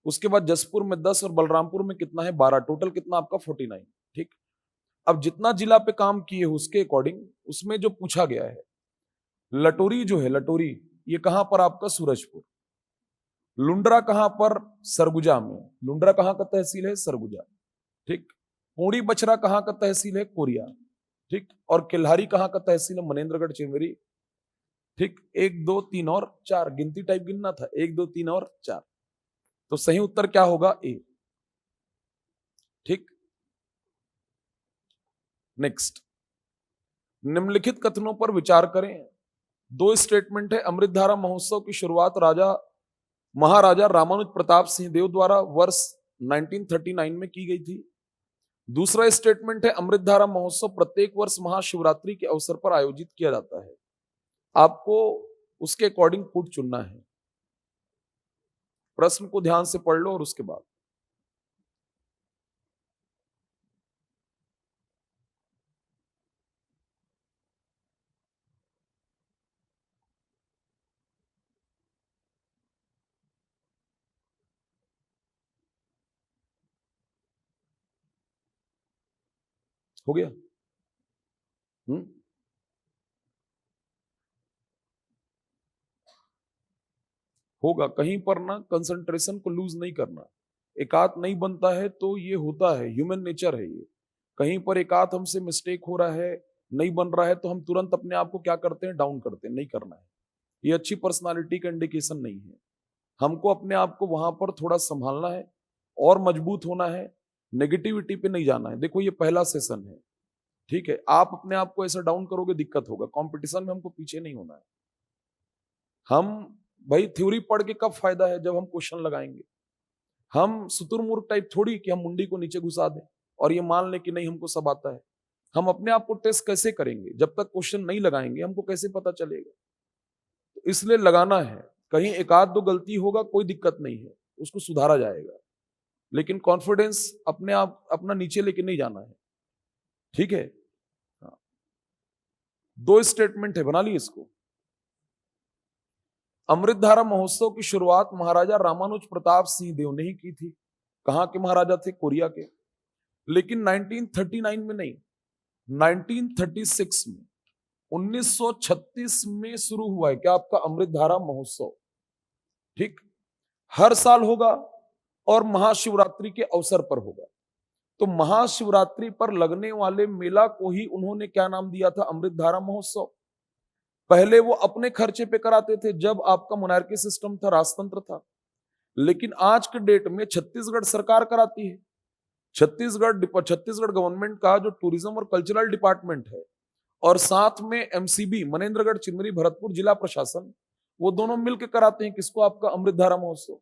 उसके बाद जसपुर में 10 और बलरामपुर में कितना है 12। टोटल कितना आपका 49। ठीक, अब जितना जिला पे काम किए उसके अकॉर्डिंग उसमें जो पूछा गया है, लटोरी जो है, लटोरी ये कहां पर आपका सूरजपुर, लुंड्रा कहां पर सरगुजा में, लुंड्रा कहां का तहसील है सरगुजा। ठीक, पूड़ी बछरा कहां का तहसील है कोरिया। ठीक, और किल्हारी कहां का तहसील है मनेन्द्रगढ़ चिरमिरी। ठीक, 1 2 3 और 4, गिनती टाइप गिनना था, 1 2 3 और 4। तो सही उत्तर क्या होगा ए। ठीक, नेक्स्ट, निम्नलिखित कथनों पर विचार करें। 2 स्टेटमेंट है, अमृतधारा महोत्सव की शुरुआत महाराजा रामानुज प्रताप सिंह देव द्वारा वर्ष 1939 में की गई थी। दूसरा स्टेटमेंट है, अमृतधारा महोत्सव प्रत्येक वर्ष महाशिवरात्रि के अवसर पर आयोजित किया जाता है। आपको उसके अकॉर्डिंग पुट चुनना है। प्रश्न को ध्यान से पढ़ लो और उसके बाद हो गया? होगा। कहीं पर ना कंसंट्रेशन को लूज नहीं करना। एकात नहीं बनता है तो ये होता है, ह्यूमन नेचर है ये। कहीं पर एकात हमसे मिस्टेक हो रहा है, नहीं बन रहा है, तो हम तुरंत अपने आप को क्या करते हैं, डाउन करते हैं। नहीं करना है, ये अच्छी पर्सनालिटी का इंडिकेशन नहीं है। हमको अपने आप को वहां पर थोड़ा संभालना है और मजबूत होना है, नेगेटिविटी पे नहीं जाना है। देखो ये पहला सेशन है, ठीक है? आप अपने आप को ऐसा डाउन करोगे, दिक्कत होगा। कंपटीशन में हमको पीछे नहीं होना है। हम भाई थ्योरी पढ़ के कब फायदा है, जब हम क्वेश्चन लगाएंगे। हम शुतुरमुर्ग टाइप थोड़ी कि हम मुंडी को नीचे घुसा दें और ये मान लें कि नहीं हमको सब आता है। हम अपने आप को टेस्ट कैसे करेंगे, जब तक क्वेश्चन नहीं लगाएंगे हमको कैसे पता चलेगा? तो इसलिए लगाना है। कहीं एक आध दो गलती होगा, कोई दिक्कत नहीं है, उसको सुधारा जाएगा। लेकिन कॉन्फिडेंस अपने आप अपना नीचे लेके नहीं जाना है, ठीक है? हाँ। 2 स्टेटमेंट है, बना ली इसको। अमृतधारा महोत्सव की शुरुआत महाराजा रामानुज प्रताप सिंह देव ने ही की थी। कहाँ के महाराजा थे? कोरिया के। लेकिन 1939 में नहीं, 1936 में, 1936 में शुरू हुआ है क्या आपका अमृतधारा महोत्सव, ठीक? हर साल होगा और महाशिवरात्रि के अवसर पर होगा। तो महाशिवरात्रि पर लगने वाले मेला को ही उन्होंने क्या नाम दिया था? अमृतधारा महोत्सव। पहले वो अपने खर्चे पे कराते थे जब आपका मोनार्की सिस्टम था, राजतंत्र था। लेकिन आज के डेट में छत्तीसगढ़ सरकार कराती है। छत्तीसगढ़ गवर्नमेंट का जो टूरिज्म और कल्चरल डिपार्टमेंट है और साथ में एमसीबी मनेन्द्रगढ़ चिरमिरी भरतपुर जिला प्रशासन, वो दोनों मिलकर कराते हैं किसको? आपका अमृतधारा महोत्सव।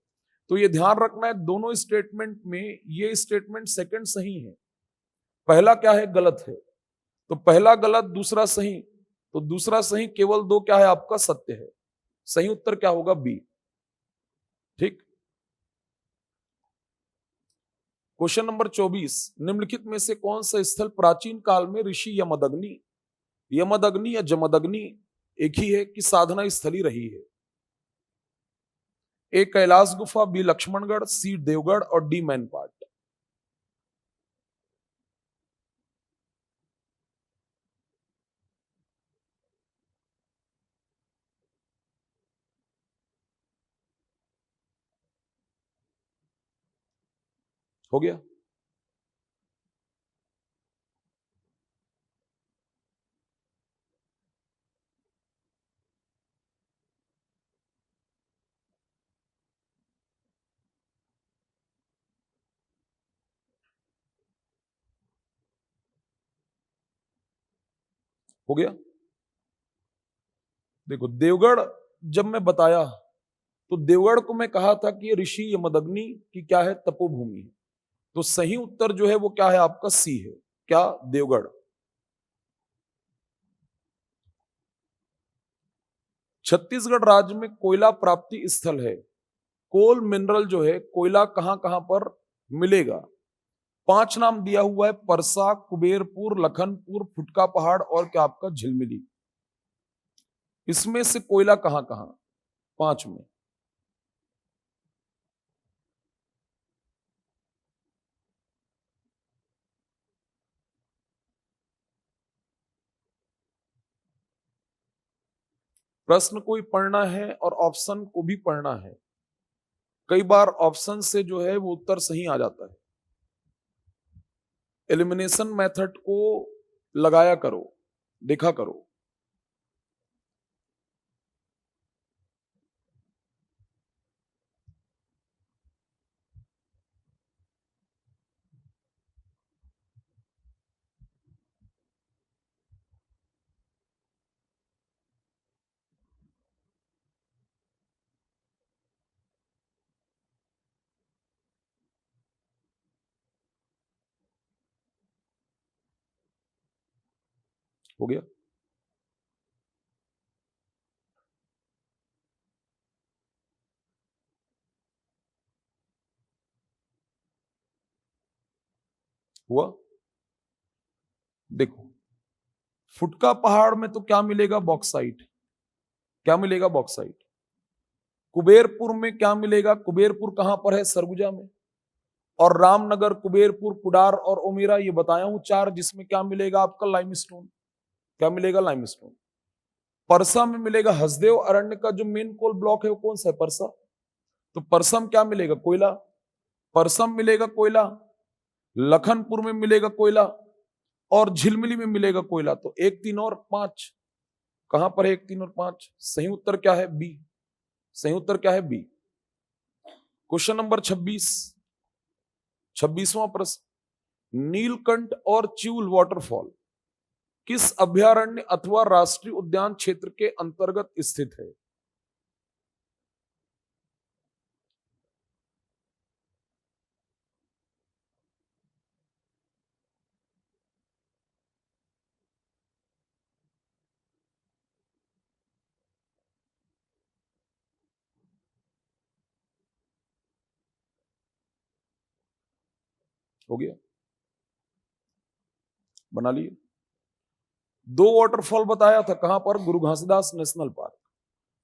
तो ये ध्यान रखना है, दोनों स्टेटमेंट में ये स्टेटमेंट सेकंड सही है, पहला क्या है? गलत है। तो पहला गलत, दूसरा सही। तो दूसरा सही, केवल 2 क्या है आपका? सत्य है। सही उत्तर क्या होगा? बी, ठीक। क्वेश्चन नंबर 24, निम्नलिखित में से कौन सा स्थल प्राचीन काल में ऋषि यमदग्नि या जमदग्नि एक ही है कि साधना स्थली रही है? ए कैलाश गुफा, बी लक्ष्मणगढ़, सी देवगढ़ और डी मैनपाट। हो गया? हो गया? देखो देवगढ़ जब मैं बताया तो देवगढ़ को मैं कहा था कि ये ऋषि यमदग्नि की क्या है? तपोभूमि है। तो सही उत्तर जो है वो क्या है आपका? सी है। क्या? देवगढ़। छत्तीसगढ़ राज्य में कोयला प्राप्ति स्थल है, कोल मिनरल जो है, कोयला कहां कहां पर मिलेगा? 5 नाम दिया हुआ है, परसा, कुबेरपुर, लखनपुर, फुटका पहाड़ और क्या आपका झिलमिली। इसमें से कोयला कहां कहां? 5 में। प्रश्न को भी पढ़ना है और ऑप्शन को भी पढ़ना है। कई बार ऑप्शन से जो है वो उत्तर सही आ जाता है। एलिमिनेशन मेथड को लगाया करो, देखा करो। हो गया? हुआ? देखो फुटका पहाड़ में तो क्या मिलेगा? बॉक्साइट। क्या मिलेगा? बॉक्साइट। कुबेरपुर में क्या मिलेगा? कुबेरपुर कहां पर है? सरगुजा में। और रामनगर, कुबेरपुर, कुडार और ओमेरा, ये बताया हूं चार, जिसमें क्या मिलेगा आपका लाइमस्टोन। क्या मिलेगा? लाइमस्टोन। परसा में मिलेगा हसदेव अरण्य का जो मेन कोल ब्लॉक है वो कौन सा है? परसा। तो परसा में क्या मिलेगा? कोयला। परसा में मिलेगा कोयला, लखनपुर में मिलेगा कोयला और झिलमिली में मिलेगा कोयला। तो 1, 3 और 5 कहां पर है? 1, 3 और 5। सही उत्तर क्या है? बी। सही उत्तर क्या है? बी। क्वेश्चन नंबर 26, 26वां प्रश्न, नीलकंठ और च्यूल वाटरफॉल किस अभयारण्य अथवा राष्ट्रीय उद्यान क्षेत्र के अंतर्गत स्थित है? हो गया? बना लिए? दो वाटरफॉल बताया था, कहां पर? गुरु घासीदास नेशनल पार्क।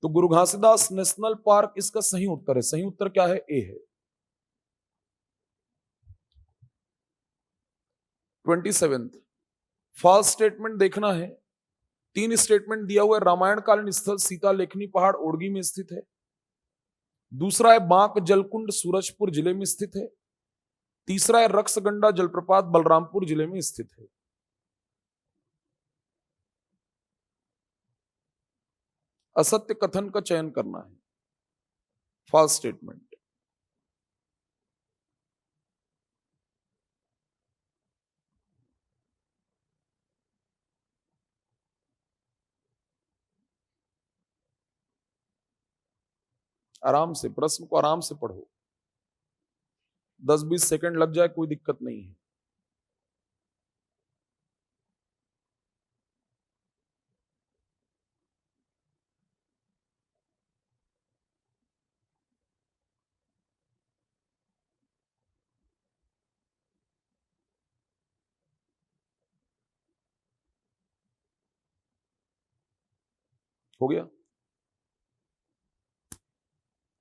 तो गुरु घासीदास नेशनल पार्क इसका सही उत्तर है। सही उत्तर क्या है? ए है। 27, फॉल्स स्टेटमेंट देखना है। 3 स्टेटमेंट दिया हुआ है। रामायण कालीन स्थल सीता लेखनी पहाड़ ओड़गी में स्थित है। दूसरा है बांक जलकुंड सूरजपुर जिले में स्थित है। तीसरा है रक्सगंडा जलप्रपात बलरामपुर जिले में स्थित है। असत्य कथन का चयन करना है। False statement. आराम से, प्रश्न को आराम से पढ़ो। 10-20 सेकंड लग जाए कोई दिक्कत नहीं है। हो गया?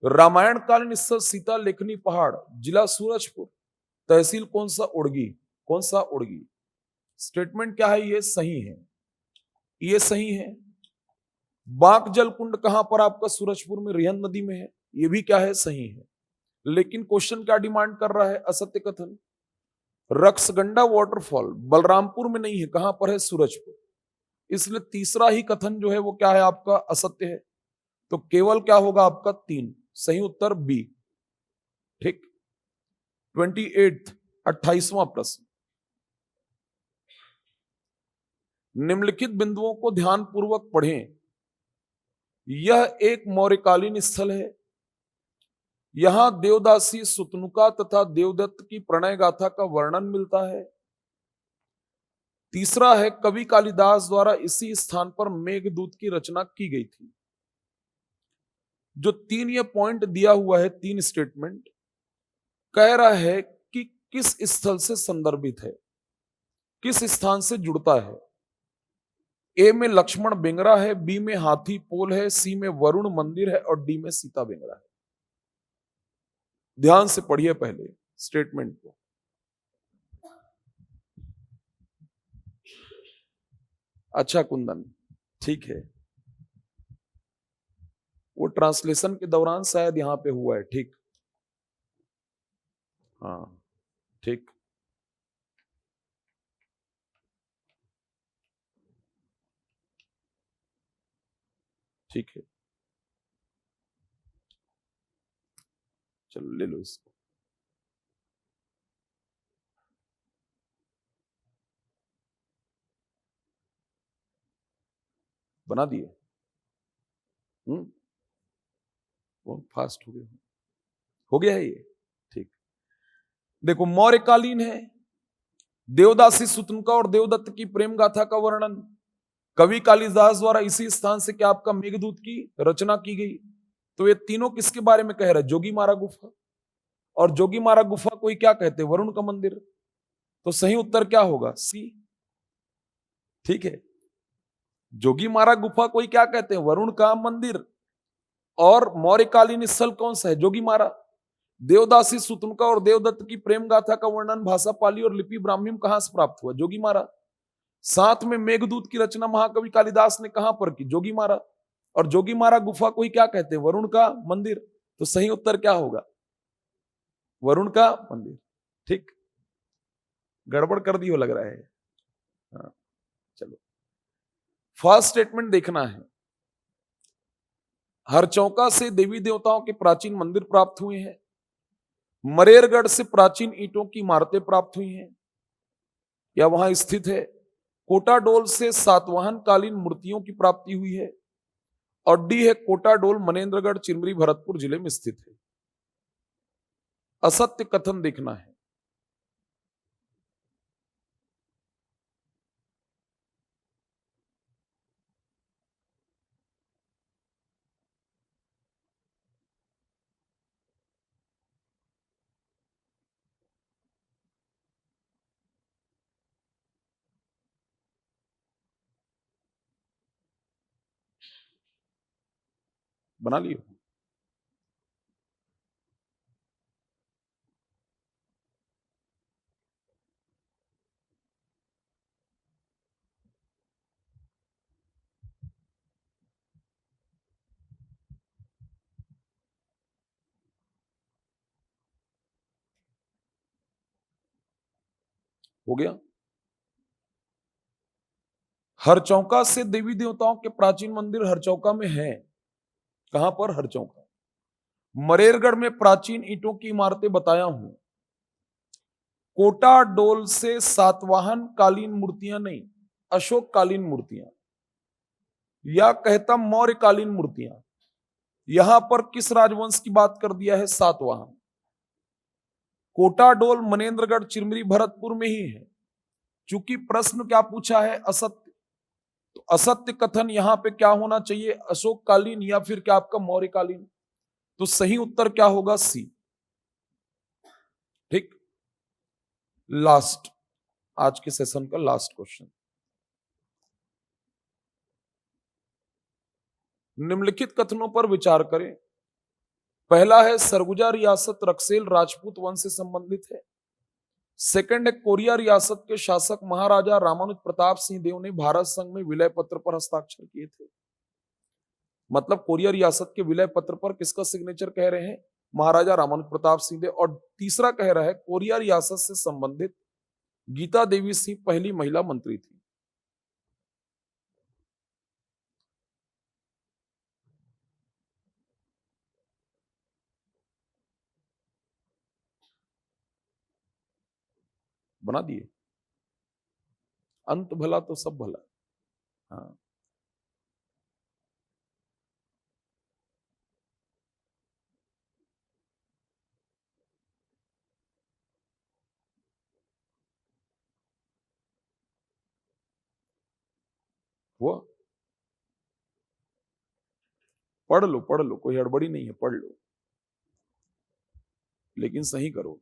रामायण कालीन स्थल सीता लेखनी पहाड़, जिला सूरजपुर, तहसील कौन सा? ओड़गी। कौन सा? ओड़गी। स्टेटमेंट क्या है? ये सही है। ये सही है। बांक जल कुंड कहां पर आपका? सूरजपुर में, रिहंद नदी में है। ये भी क्या है? सही है। लेकिन क्वेश्चन क्या डिमांड कर रहा है? असत्य कथन। रक्सगंडा वाटरफॉल बलरामपुर में नहीं है, कहां पर है? सूरजपुर। इसलिए तीसरा ही कथन जो है वो क्या है आपका? असत्य है। तो केवल क्या होगा आपका? 3। सही उत्तर बी। ठीक। 28, 28वां प्रश्न, निम्नलिखित बिंदुओं को ध्यानपूर्वक पढ़ें। यह एक मौर्यकालीन स्थल है। यहां देवदासी सुतनुका तथा देवदत्त की प्रणय गाथा का वर्णन मिलता है। तीसरा है, कवि कालिदास द्वारा इसी स्थान पर मेघदूत की रचना की गई थी। जो 3 ये पॉइंट दिया हुआ है, 3 स्टेटमेंट कह रहा है कि किस स्थल से संदर्भित है, किस स्थान से जुड़ता है। ए में लक्ष्मण बेंगरा है, बी में हाथी पोल है, सी में वरुण मंदिर है और डी में सीता बेंगरा है। ध्यान से पढ़िए पहले स्टेटमेंट को। अच्छा कुंदन, ठीक है, वो ट्रांसलेशन के दौरान शायद यहां पे हुआ है। ठीक, हाँ, ठीक। ठीक है, चलो ले लो इसको। बना दिए? वो फास्ट हो गया। हो गया है ये? ठीक। देखो, मौर्यकालीन है, देवदासी सुतनुका और देवदत्त की प्रेम गाथा का वर्णन, कवि कालिदास द्वारा इसी स्थान से क्या आपका मेघदूत की रचना की गई। तो ये तीनों किसके बारे में कह रहा है? जोगी मारा गुफा। और जोगी मारा गुफा को ही क्या कहते हैं? वरुण का मंदिर। तो सही उत्तर क्या होगा? सी। ठीक है, जोगी मारा गुफा को ही क्या कहते हैं? वरुण का मंदिर। और मौर्यकालीन स्थल कौन सा है? जोगी मारा। देवदासी सुतनुका और देवदत्त की प्रेम गाथा का वर्णन भाषा पाली और लिपि ब्राह्मी में कहां से प्राप्त हुआ? जोगी मारा। साथ में मेघदूत की रचना महाकवि कालिदास ने कहां पर की? जोगी मारा। और जोगी मारा गुफा को ही क्या कहते हैं? वरुण का मंदिर। तो सही उत्तर क्या होगा? वरुण का मंदिर। ठीक, गड़बड़ कर दी हो लग रहा है। हाँ, चलो फर्स्ट स्टेटमेंट देखना है। हरचौका से देवी देवताओं के प्राचीन मंदिर प्राप्त हुए हैं। मरेरगढ़ से प्राचीन ईंटों की इमारतें प्राप्त हुई हैं या वहां स्थित है। कोटाडोल से सातवाहन कालीन मूर्तियों की प्राप्ति हुई है। और डी है कोटाडोल मनेन्द्रगढ़ चिरमिरी भरतपुर जिले में स्थित है। असत्य कथन देखना है। बना लियो। हो गया। हरचौका से देवी देवताओं के प्राचीन मंदिर हरचौका में है। कहां पर? हरचौका। मरेरगढ़ में प्राचीन ईंटों की इमारतें बताया हूं। कोटाडोल से सातवाहन कालीन मूर्तियां नहीं, अशोक कालीन मूर्तियां या कहता मौर्य कालीन मूर्तियां। यहां पर किस राजवंश की बात कर दिया है? सातवाहन। कोटाडोल मनेन्द्रगढ़ चिरमिरी भरतपुर में ही है। चूंकि प्रश्न क्या पूछा है? असत्य। तो असत्य कथन यहां पे क्या होना चाहिए? अशोक कालीन या फिर क्या आपका मौर्य कालीन। तो सही उत्तर क्या होगा? सी। ठीक, लास्ट, आज के सेशन का लास्ट क्वेश्चन। निम्नलिखित कथनों पर विचार करें। पहला है सरगुजा रियासत रक्सेल राजपूत वंश से संबंधित है। सेकंड है कोरिया रियासत के शासक महाराजा रामानुज प्रताप सिंह देव ने भारत संघ में विलय पत्र पर हस्ताक्षर किए थे। मतलब कोरिया रियासत के विलय पत्र पर किसका सिग्नेचर कह रहे हैं? महाराजा रामानुज प्रताप सिंह देव। और तीसरा कह रहा है कोरिया रियासत से संबंधित गीता देवी सिंह पहली महिला मंत्री थी। बना दिए। अंत भला तो सब भला। हाँ, हुआ। पढ़ लो, कोई हड़बड़ी नहीं है, पढ़ लो, लेकिन सही करो।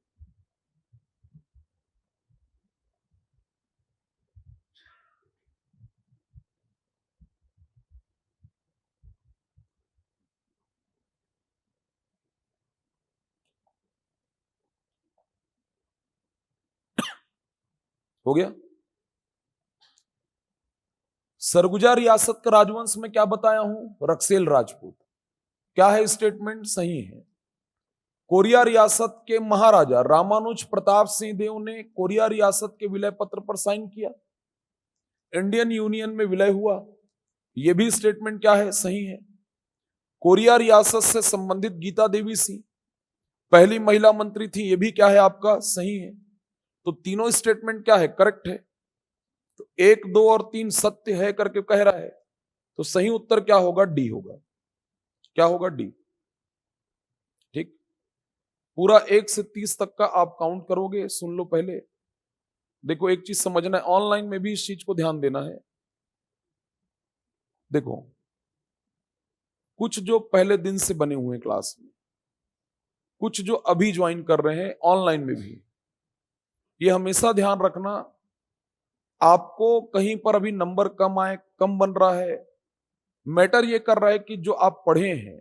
हो गया। सरगुजा रियासत का राजवंश में क्या बताया हूं? रक्सेल राजपूत। क्या है स्टेटमेंट? सही है। कोरिया रियासत के महाराजा रामानुज प्रताप सिंह देव ने कोरिया रियासत के विलय पत्र पर साइन किया। इंडियन यूनियन में विलय हुआ। यह भी स्टेटमेंट क्या है? सही है। कोरिया रियासत से संबंधित गीता देवी सिंह पहली महिला मंत्री थी। यह भी क्या है आपका? सही है। तो तीनों स्टेटमेंट क्या है? करेक्ट है। तो 1, 2 और 3 सत्य है करके कह रहा है। तो सही उत्तर क्या होगा? डी होगा। क्या होगा? डी। ठीक, पूरा 1 से 30 तक का आप काउंट करोगे। सुन लो पहले। देखो एक चीज समझना है, ऑनलाइन में भी इस चीज को ध्यान देना है। देखो कुछ जो पहले दिन से बने हुए हैं क्लास में, कुछ जो अभी ज्वाइन कर रहे हैं ऑनलाइन में भी, ये हमेशा ध्यान रखना, आपको कहीं पर अभी नंबर कम आए, कम बन रहा है, मैटर ये कर रहा है कि जो आप पढ़े हैं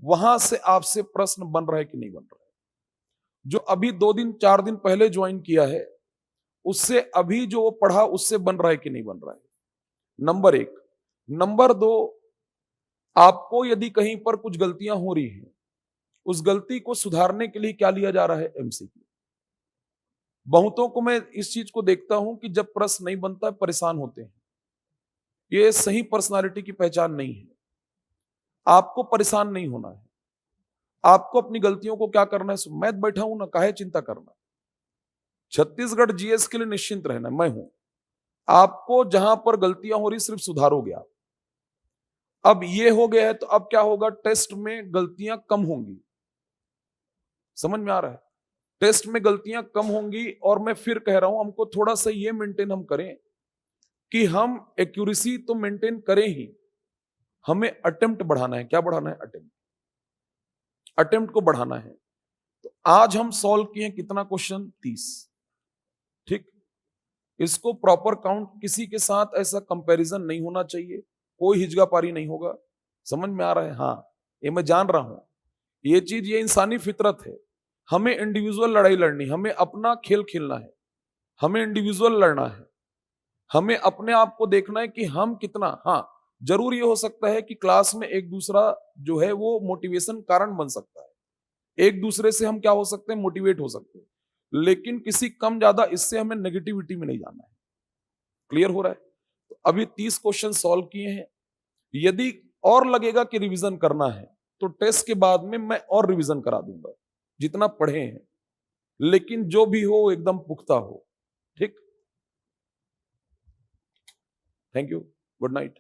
वहां से आपसे प्रश्न बन रहा है कि नहीं बन रहा है। जो अभी 2 दिन 4 दिन पहले ज्वाइन किया है, उससे अभी जो वो पढ़ा उससे बन रहा है कि नहीं बन रहा है, नंबर 1। नंबर 2, आपको यदि कहीं पर कुछ गलतियां हो रही हैं, उस गलती को सुधारने के लिए क्या लिया जा रहा है? एमसीक्यू। बहुतों को मैं इस चीज को देखता हूं कि जब प्रश्न नहीं बनता परेशान होते हैं। ये सही पर्सनालिटी की पहचान नहीं है। आपको परेशान नहीं होना है। आपको अपनी गलतियों को क्या करना है? मैं बैठा हूं ना, काहे चिंता करना। छत्तीसगढ़ जीएस के लिए निश्चिंत रहना, मैं हूं। आपको जहां पर गलतियां हो रही सिर्फ सुधारोगे आप। अब ये हो गया है तो अब क्या होगा? टेस्ट में गलतियां कम होंगी। समझ में आ रहा है? टेस्ट में गलतियां कम होंगी। और मैं फिर कह रहा हूं, हमको थोड़ा सा ये मेंटेन हम करें कि हम एक्यूरेसी तो मेंटेन करें ही, हमें अटेम्प्ट बढ़ाना है। क्या बढ़ाना है? अटेम्प्ट। अटेम्प्ट को बढ़ाना है। तो आज हम सॉल्व किए कितना क्वेश्चन? 30। ठीक। इसको प्रॉपर काउंट, किसी के साथ ऐसा कंपैरिजन नहीं होना चाहिए, कोई हिजगा पारी नहीं होगा। समझ में आ रहा है? हाँ, ये मैं जान रहा हूं, ये चीज, ये इंसानी फितरत है। हमें इंडिविजुअल लड़ाई लड़नी, हमें अपना खेल खेलना है, हमें इंडिविजुअल लड़ना है, हमें अपने आप को देखना है कि हम कितना। हाँ, जरूर ये हो सकता है कि क्लास में एक दूसरा जो है वो मोटिवेशन कारण बन सकता है, एक दूसरे से हम क्या हो सकते हैं? मोटिवेट हो सकते हैं, लेकिन किसी कम ज्यादा इससे हमें नेगेटिविटी में नहीं जाना है। क्लियर हो रहा है? तो अभी 30 क्वेश्चन सॉल्व किए हैं। यदि और लगेगा कि रिवीजन करना है तो टेस्ट के बाद में मैं और रिवीजन करा दूंगा, जितना पढ़े हैं, लेकिन जो भी हो एकदम पुख्ता हो। ठीक। Thank you. Good night.